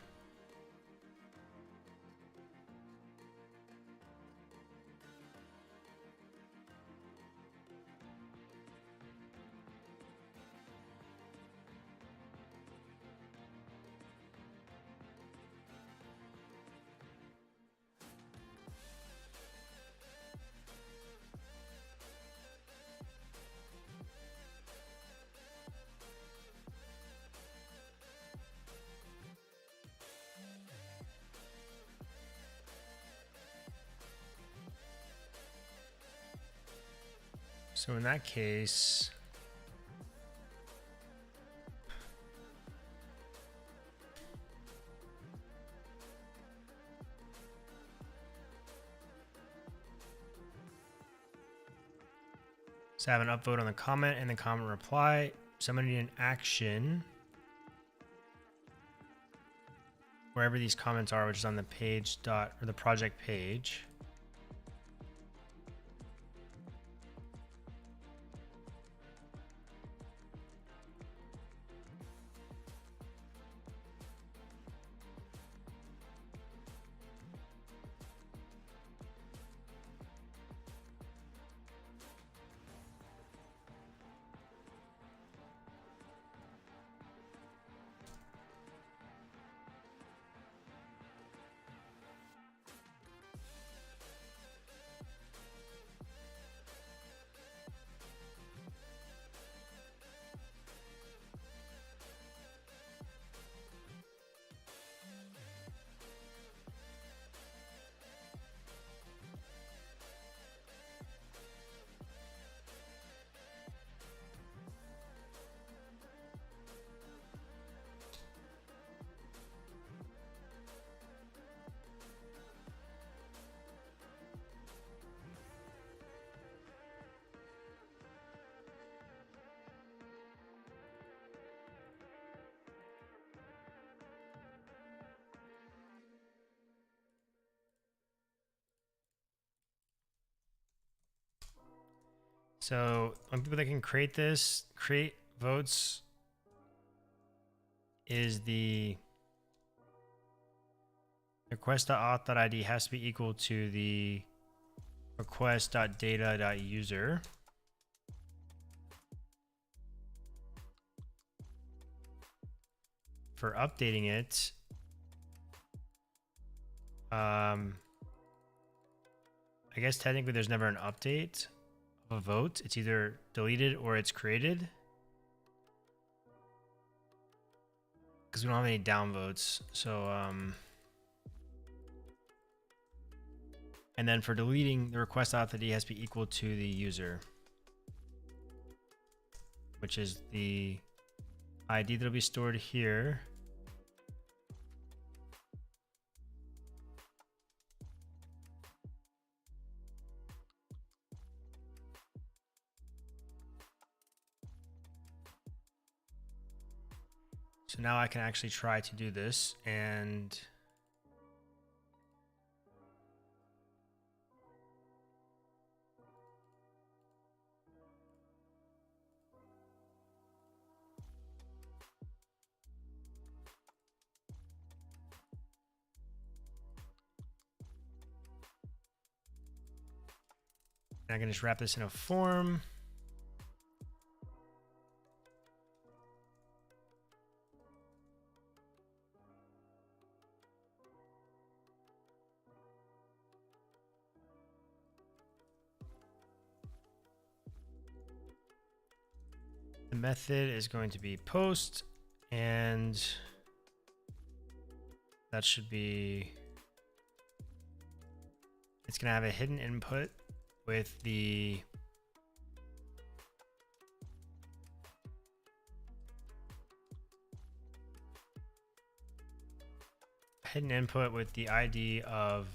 So in that case, so I have an upvote on the comment and the comment reply. Somebody need an action wherever these comments are, which is on the page or the project page. So one people that can create this, create votes, is the request.auth.id has to be equal to the request.data.user. For updating it, I guess technically there's never an update of a vote. It's either deleted or it's created, because we don't have any downvotes. So and then for deleting, the request auth.id has to be equal to the user, which is the ID that'll be stored here. So now I can actually try to do this, and I can just wrap this in a form. The method is going to be post, and that should be, it's going to have a hidden input with the ID of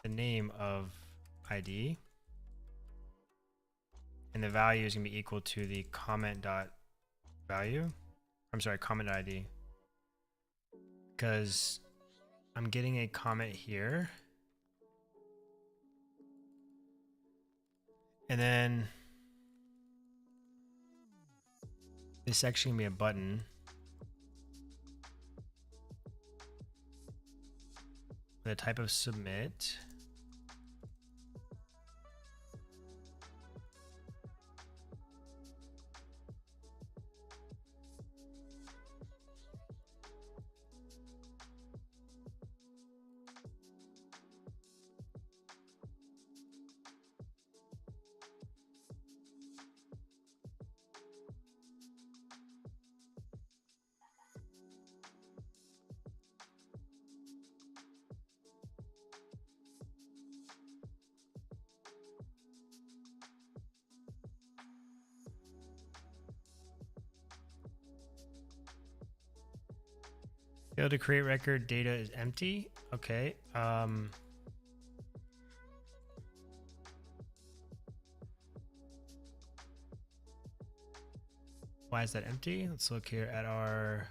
the name of ID. And the value is going to be equal to the comment.value. I'm sorry, comment ID. Because I'm getting a comment here. And then this section can be a button with a type of submit. Failed to create record, data is empty. Okay. Why is that empty? Let's look here at our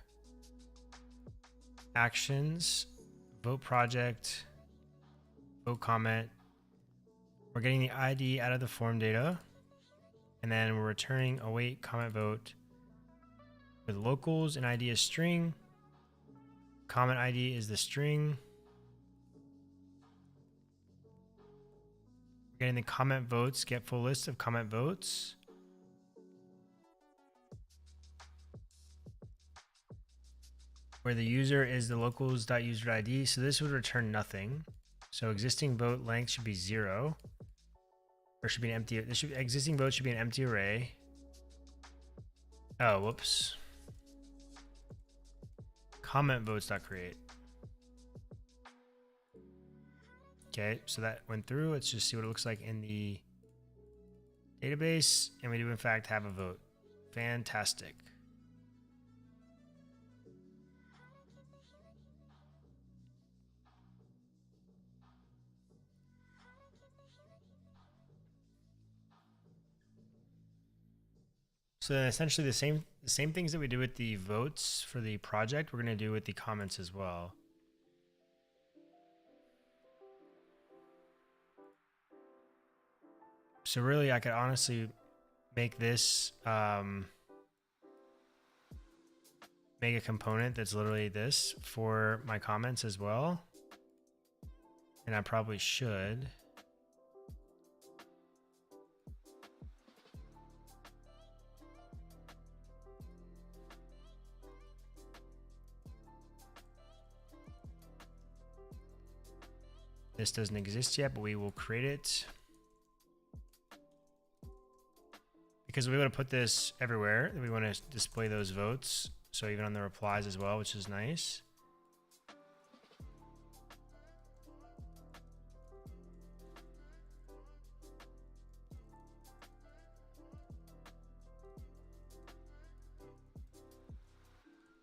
actions, vote project, vote comment. We're getting the ID out of the form data, and then we're returning await comment vote with locals and ID is string. Comment ID is the string. We're getting the comment votes, get full list of comment votes. Where the user is the locals.user.id. So this would return nothing. So existing vote length should be 0. Or should be an empty, existing vote should be an empty array. Oh, whoops. Comment votes.create. Okay, so that went through. Let's just see what it looks like in the database. And we do in fact have a vote. Fantastic. So then essentially the same things that we do with the votes for the project, we're going to do with the comments as well. So really I could honestly make this make a component that's literally this for my comments as well. And I probably should. This doesn't exist yet, but we will create it. Because we want to put this everywhere. We want to display those votes. So even on the replies as well, which is nice.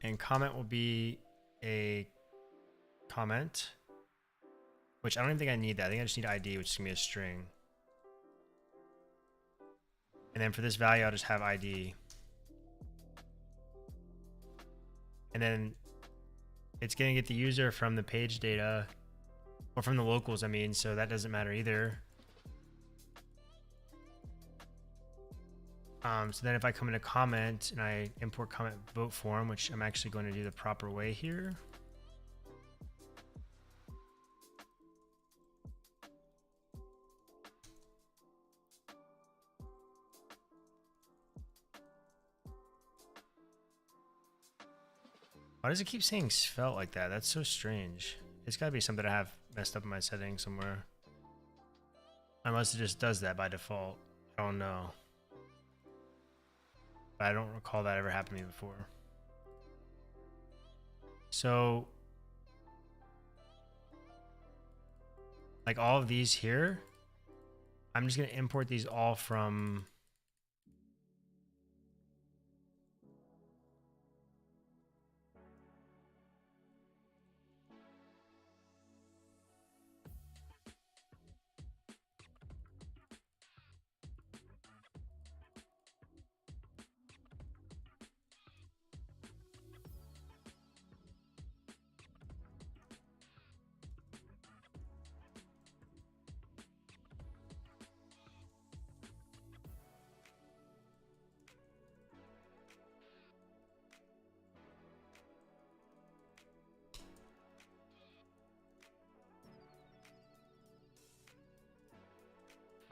And comment will be a comment. Which I don't even think I need that. I think I just need ID, which is going to be a string. And then for this value, I'll just have ID. And then it's going to get the user from the page data, or from the locals, I mean, so that doesn't matter either. So then if I come into comment and I import comment vote form, which I'm actually going to do the proper way here. Why does it keep saying svelte like that? That's so strange. It's got to be something I have messed up in my settings somewhere. Unless it just does that by default. I don't know. But I don't recall that ever happened to me before. So, like all of these here, I'm just going to import these all from...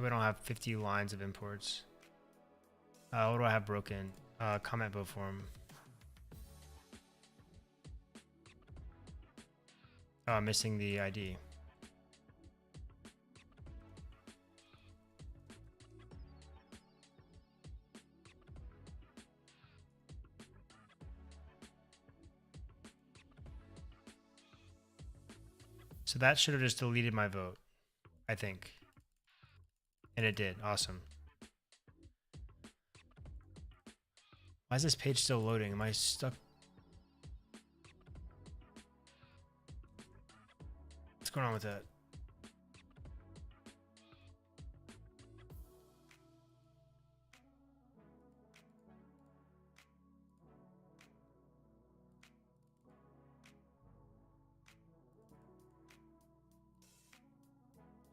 We don't have 50 lines of imports. What do I have broken? Comment vote form. Oh, I'm missing the ID. So that should have just deleted my vote, I think. And it did. Awesome. Why is this page still loading? Am I stuck? going on with that?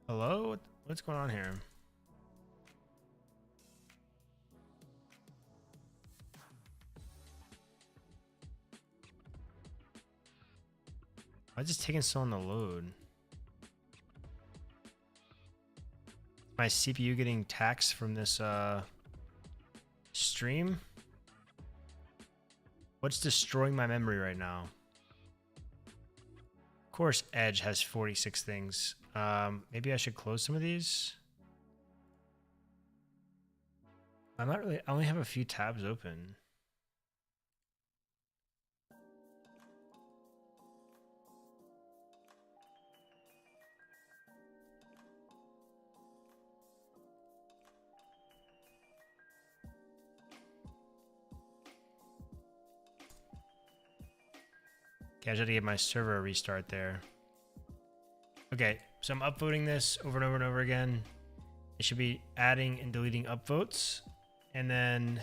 Hello? What's going on here? Why is it taking so long to load? My CPU getting taxed from this stream? What's destroying my memory right now? Of course, Edge has 46 things. Maybe I should close some of these. I'm not really, I only have a few tabs open. Okay, I just had to give my server a restart there. Okay, so I'm upvoting this over and over and over again. It should be adding and deleting upvotes. And then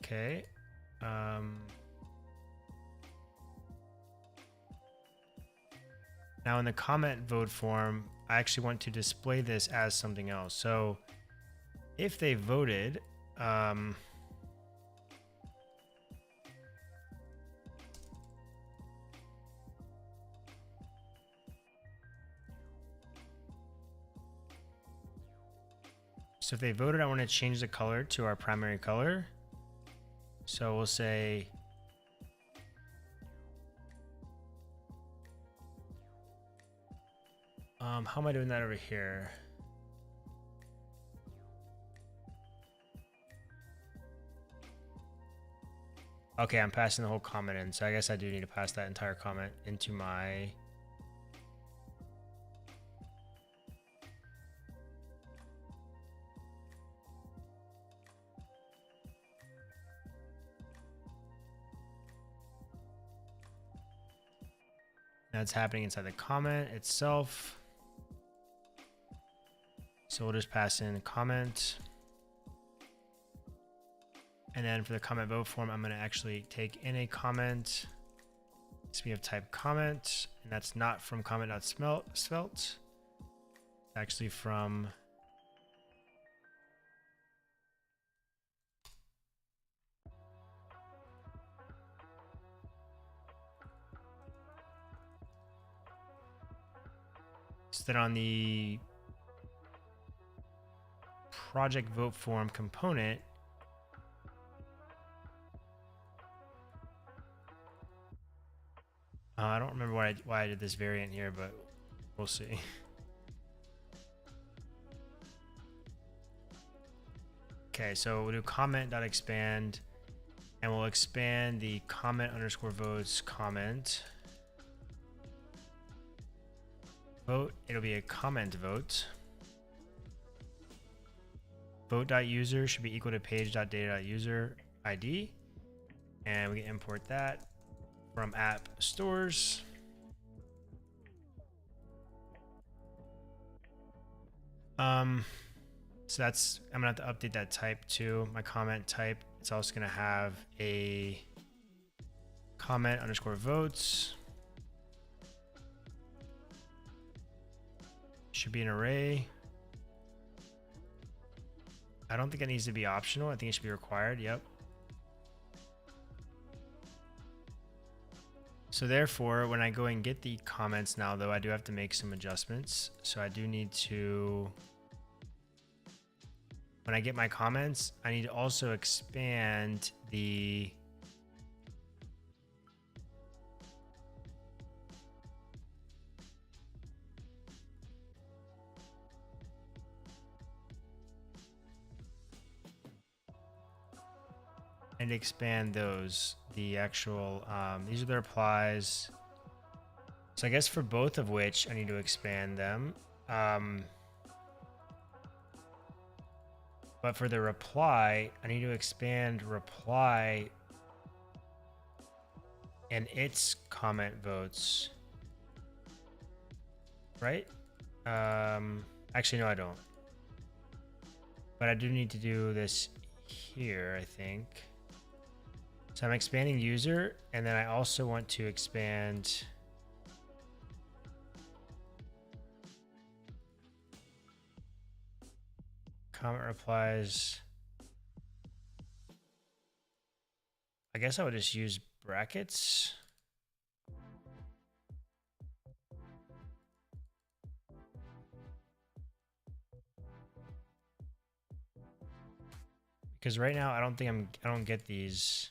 okay. Now in the comment vote form, I actually want to display this as something else. So if they voted, so if they voted, I want to change the color to our primary color. So we'll say how am I doing that over here? Okay, I'm passing the whole comment in, so I guess I do need to pass that entire comment into my that's happening inside the comment itself. So we'll just pass in a comment. And then for the comment vote form, I'm going to actually take in a comment. So we have type comment, and that's not from comment.svelte. It's actually from so then on the project vote form component, I don't remember why I did this variant here, but we'll see. Okay, so we'll do comment.expand, and we'll expand the comment_votes comment. Vote, it'll be a comment vote. Vote.user should be equal to page.data.user ID. And we can import that from app stores. So that's, I'm gonna have to update that type too. My comment type, it's also gonna have a comment_votes. Should be an array. I don't think it needs to be optional. I think it should be required. Yep. So therefore, when I go and get the comments now, though, I do have to make some adjustments. So I do need to, when I get my comments, I need to also expand the and expand those, the actual, these are the replies. So I guess for both of which I need to expand them. But for the reply, I need to expand reply and its comment votes, right? Actually, no, I don't. But I do need to do this here, I think. So I'm expanding user, and then I also want to expand comment replies. I guess I would just use brackets. Because right now I don't get these.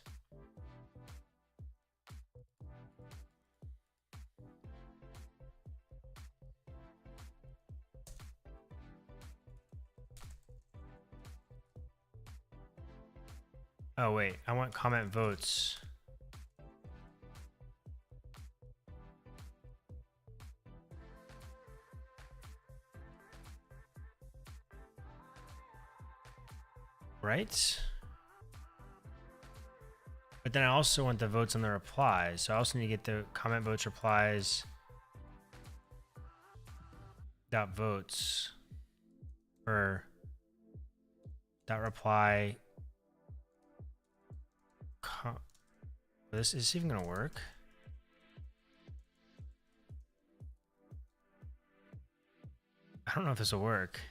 Oh wait, I want comment votes. Right? But then I also want the votes on the replies. So I also need to get the comment votes replies dot votes or dot reply. Is this even gonna work? I don't know if this will work.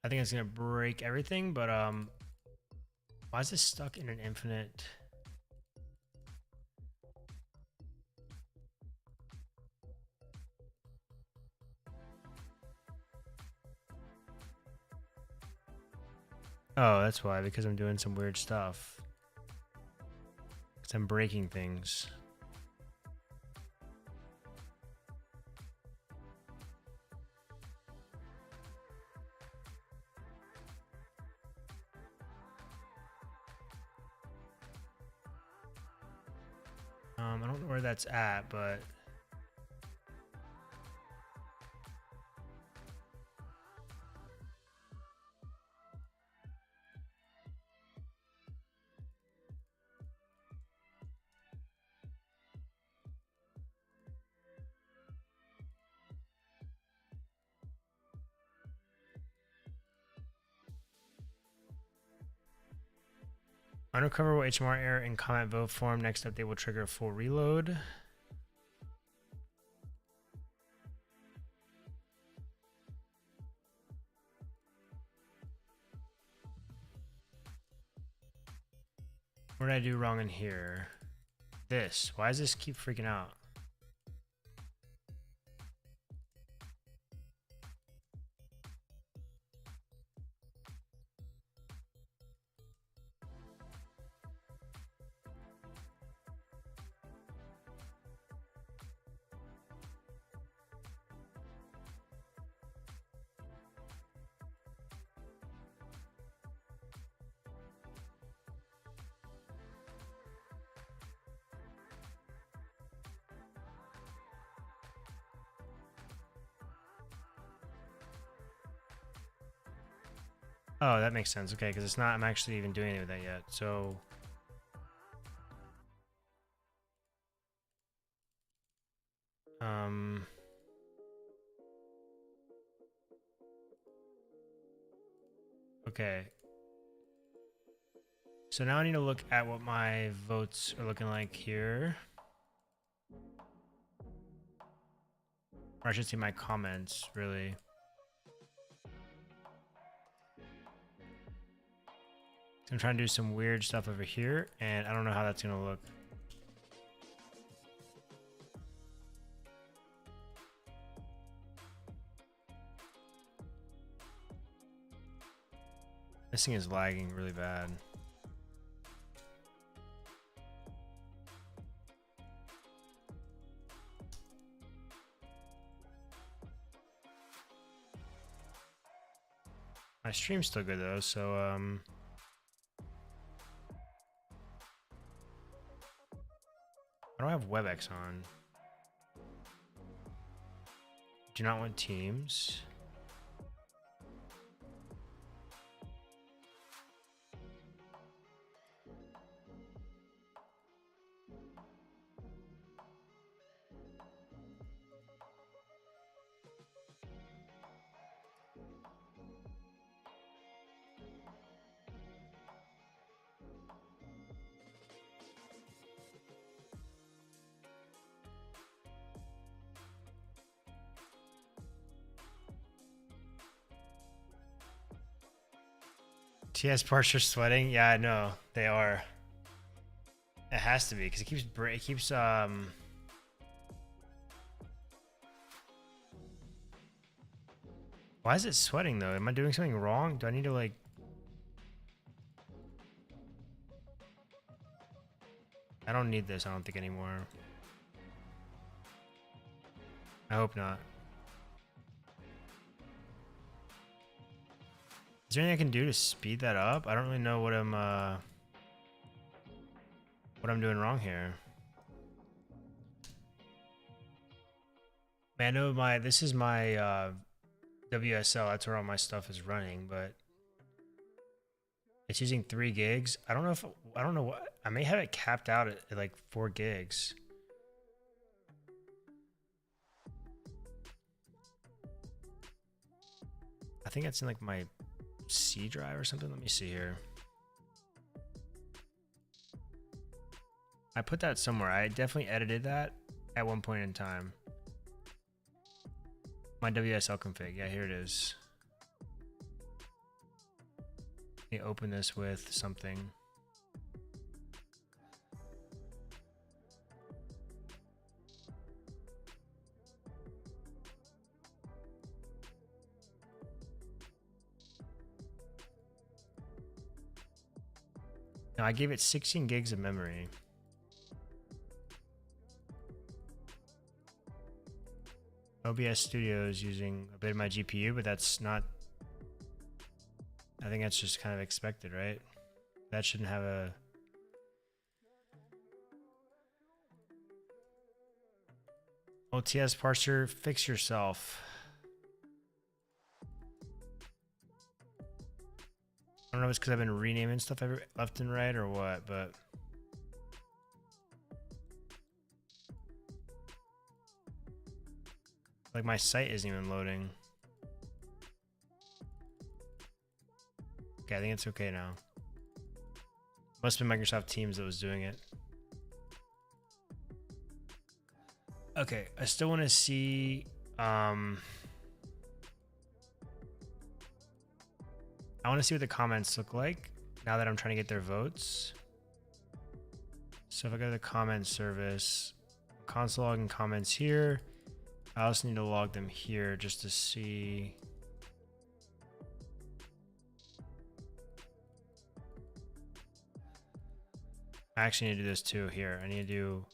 I think it's gonna break everything, but why is this stuck in an infinite? Oh, that's why, because I'm doing some weird stuff. Because I'm breaking things. I don't know where that's at, but unrecoverable HMR error in comment vote form. Next update will trigger a full reload. What did I do wrong in here? This. Why does this keep freaking out? Oh, that makes sense. Okay, because it's not, I'm actually even doing anything with that yet. So okay. So now I need to look at what my votes are looking like here. Or I should see my comments, really. I'm trying to do some weird stuff over here, and I don't know how that's gonna look. This thing is lagging really bad. My stream's still good though, so I don't have WebEx on. Do not want Teams. TS parts are sweating. Yeah, I know they are. It has to be because it keeps Why is it sweating though? Am I doing something wrong? Do I need to like? I don't need this. I don't think anymore. I hope not. Is there anything I can do to speed that up? I don't really know what I'm doing wrong here. Man, I know this is my WSL. That's where all my stuff is running, but it's using 3 gigs. I don't know what I may have it capped out at like 4 gigs. I think that's in like my C drive or something. Let me see here. I put that somewhere. I definitely edited that at one point in time. My WSL config. Yeah, here it is. Let me open this with something. Now I gave it 16 gigs of memory. OBS Studio is using a bit of my GPU, but that's not, I think that's just kind of expected, right? That shouldn't have a, OTS parser, fix yourself. I don't know if it's because I've been renaming stuff left and right or what, but like my site isn't even loading. Okay, I think it's okay now. Must have been Microsoft Teams that was doing it. Okay, I still want to see I want to see what the comments look like now that I'm trying to get their votes. So if I go to the comment service, console log and comments here. I also need to log them here just to see. I actually need to do this too here. I need to do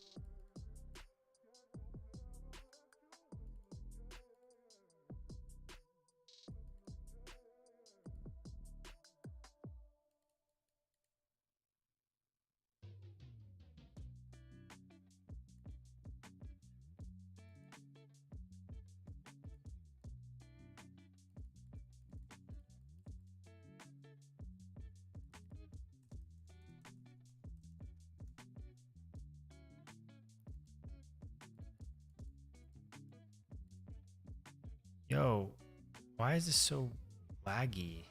Yo, why is this so laggy?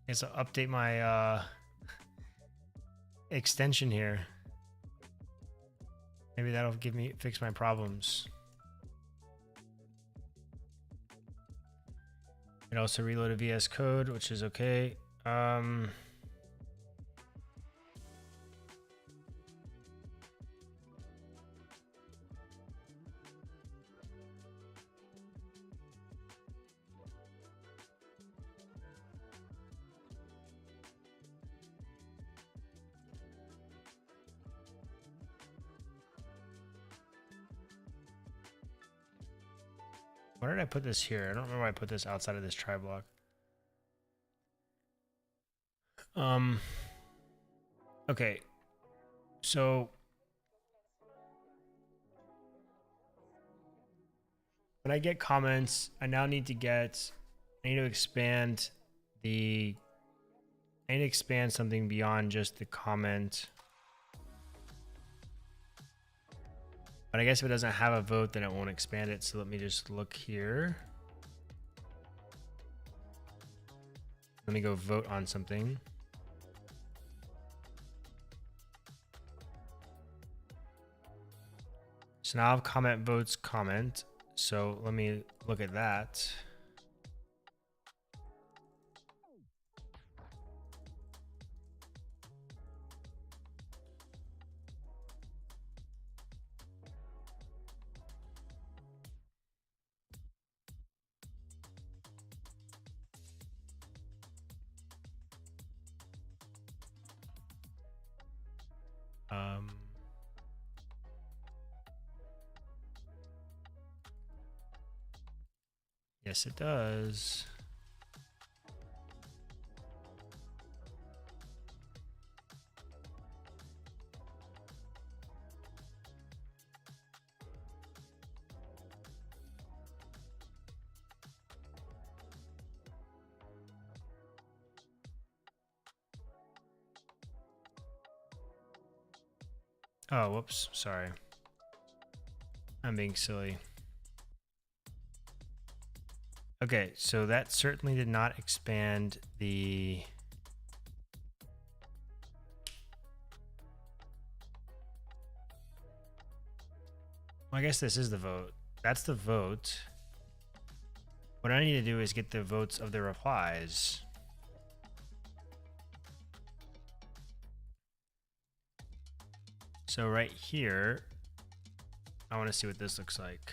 guess I'll update my extension here. Maybe that'll fix my problems. It also reloaded VS Code, which is okay. Why did I put this here? I don't remember why I put this outside of this try block. Okay, so when I get comments, I need to expand something beyond just the comment. But I guess if it doesn't have a vote, then it won't expand it. So let me just look here. Let me go vote on something. So now I have comment, votes, comment. So let me look at that. Yes, it does. Oh, whoops, sorry. I'm being silly. Okay, so that certainly did not expand the... Well, I guess this is the vote. That's the vote. What I need to do is get the votes of the replies. So right here, I want to see what this looks like.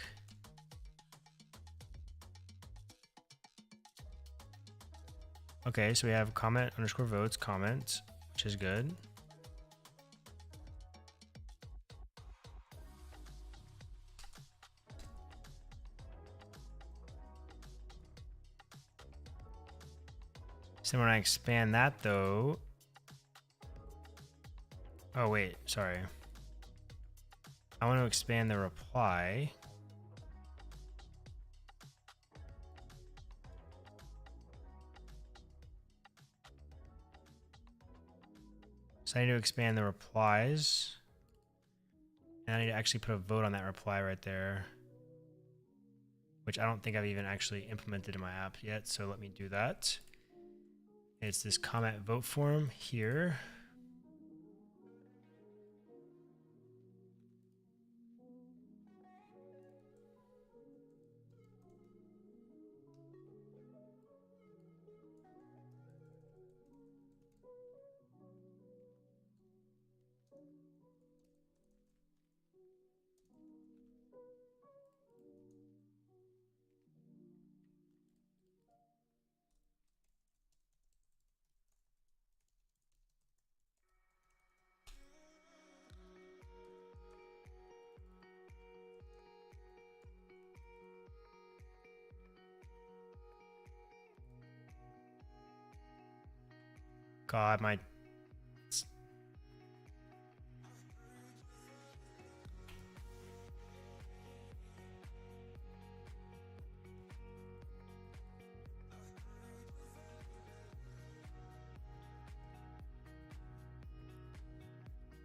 Okay, so we have comment underscore votes comment, which is good. So when I expand that though, oh wait, sorry. I want to expand the reply. So I need to expand the replies. And I need to actually put a vote on that reply right there, which I don't think I've even actually implemented in my app yet. So let me do that. It's this comment vote form here. God, my...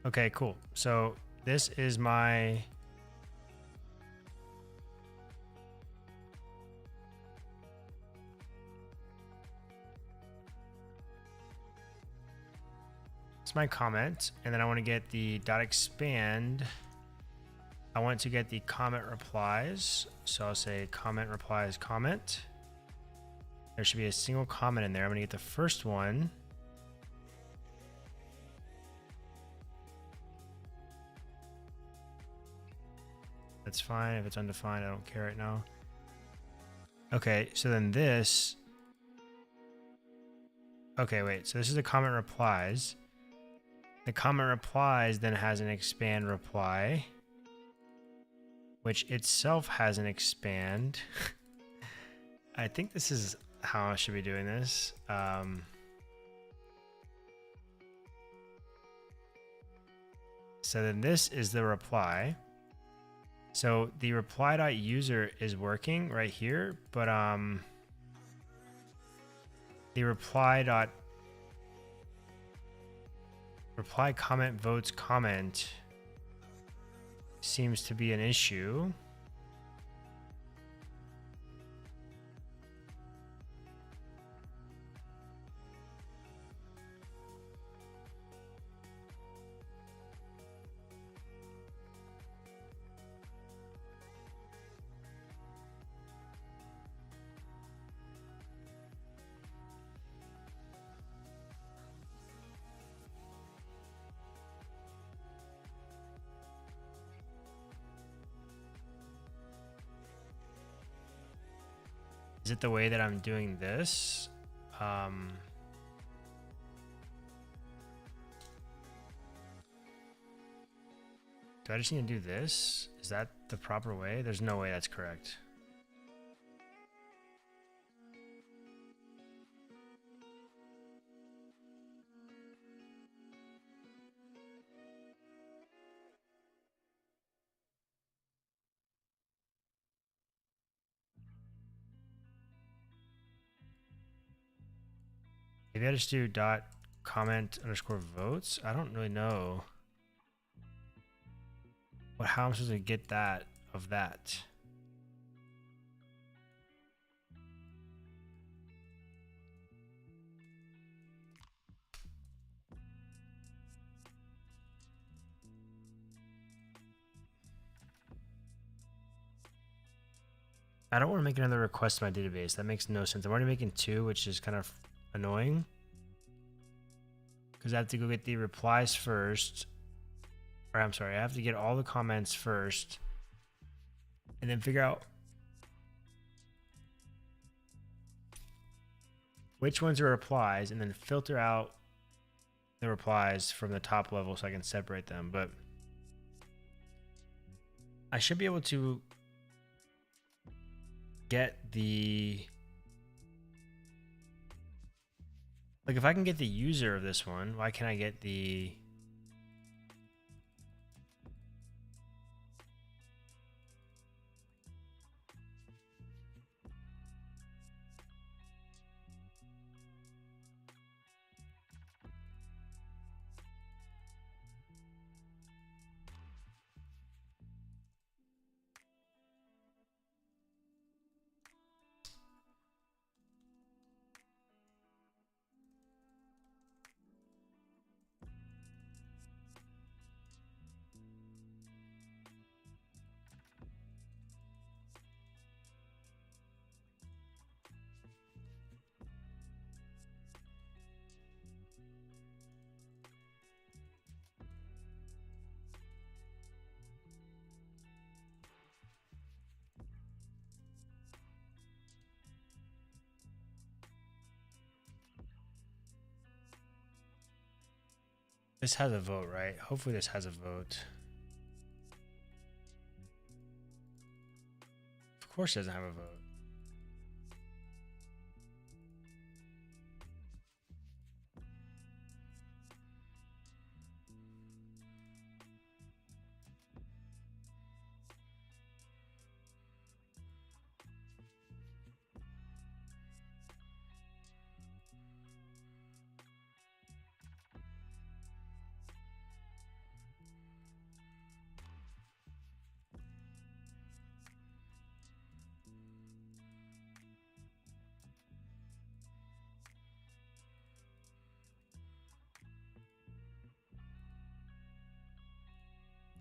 Okay, cool. So this is my... It's my comment, and then I want to get the dot expand. I want to get the comment replies. So I'll say comment replies comment. There should be a single comment in there. I'm going to get the first one. That's fine. If it's undefined, I don't care right now. Okay, so then this. Okay, wait. So this is the comment replies. The comment replies then has an expand reply, which itself has an expand. I think this is how I should be doing this. So then this is the reply. So the reply.user is working right here, but the reply comment votes comment seems to be an issue. Is it the way that I'm doing this? Do I just need to do this? Is that the proper way? There's no way that's correct. Maybe I just do dot comment underscore votes. I don't really know how I'm supposed to get that of that. I don't want to make another request to my database. That makes no sense. I'm already making two, which is kind of annoying, because I have to go get the replies first. Or I'm sorry, I have to get all the comments first and then figure out which ones are replies and then filter out the replies from the top level so I can separate them. But I should be able to get the, like, if I can get the user of this one, why can't I get the this has a vote, right? Hopefully this has a vote. Of course it doesn't have a vote.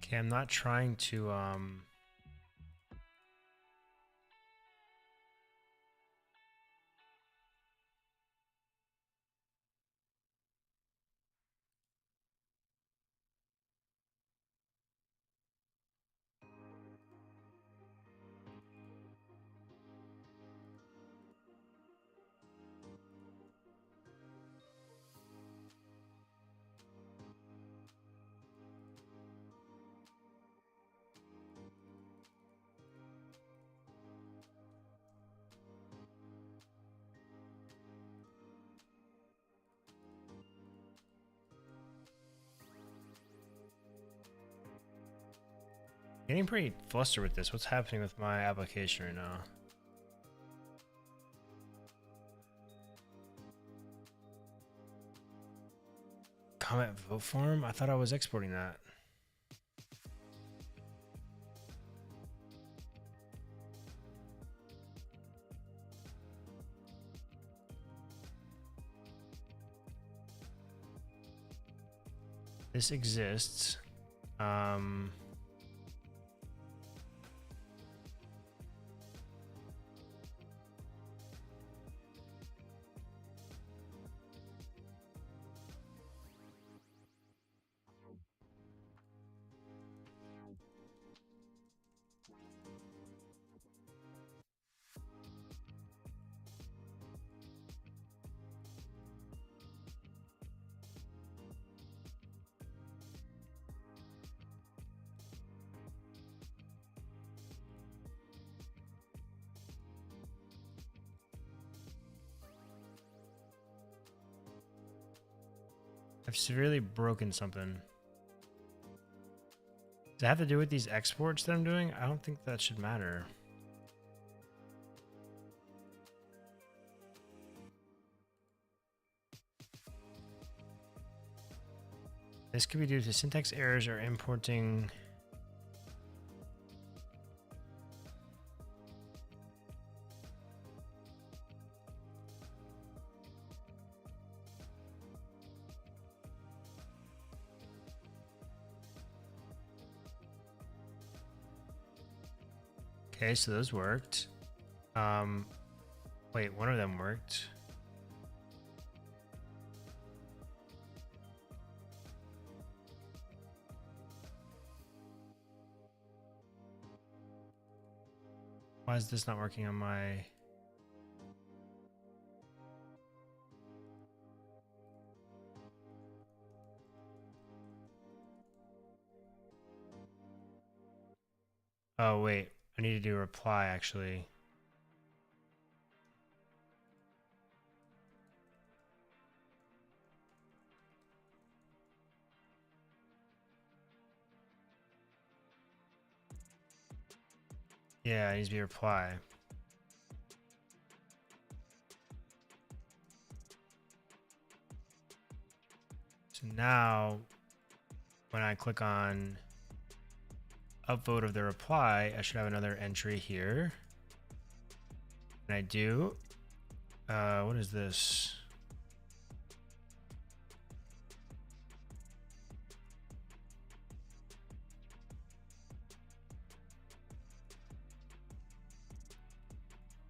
Okay, I'm not trying to getting pretty flustered with this. What's happening with my application right now? Comment vote form? I thought I was exporting that. This exists. I've severely broken something. Does it have to do with these exports that I'm doing? I don't think that should matter. This could be due to syntax errors or importing. Okay, so those worked. Wait, one of them worked. Why is this not working on my... Oh, wait. I need to do a reply, actually. Yeah, it needs to be a reply. So now, when I click on upvote of the reply, I should have another entry here. And I do. What is this?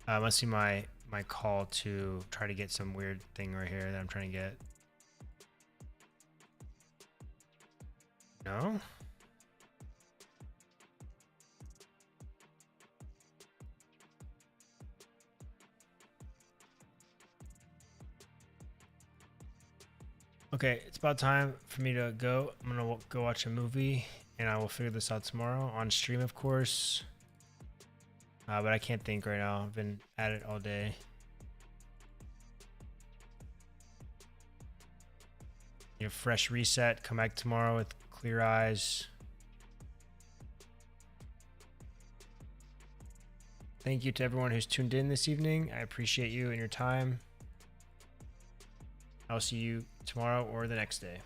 Must be my call to try to get some weird thing right here that I'm trying to get. No? Okay, it's about time for me to go. I'm gonna go watch a movie, and I will figure this out tomorrow on stream, of course. But I can't think right now. I've been at it all day. Need a fresh reset. Come back tomorrow with clear eyes. Thank you to everyone who's tuned in this evening. I appreciate you and your time. I'll see you tomorrow or the next day.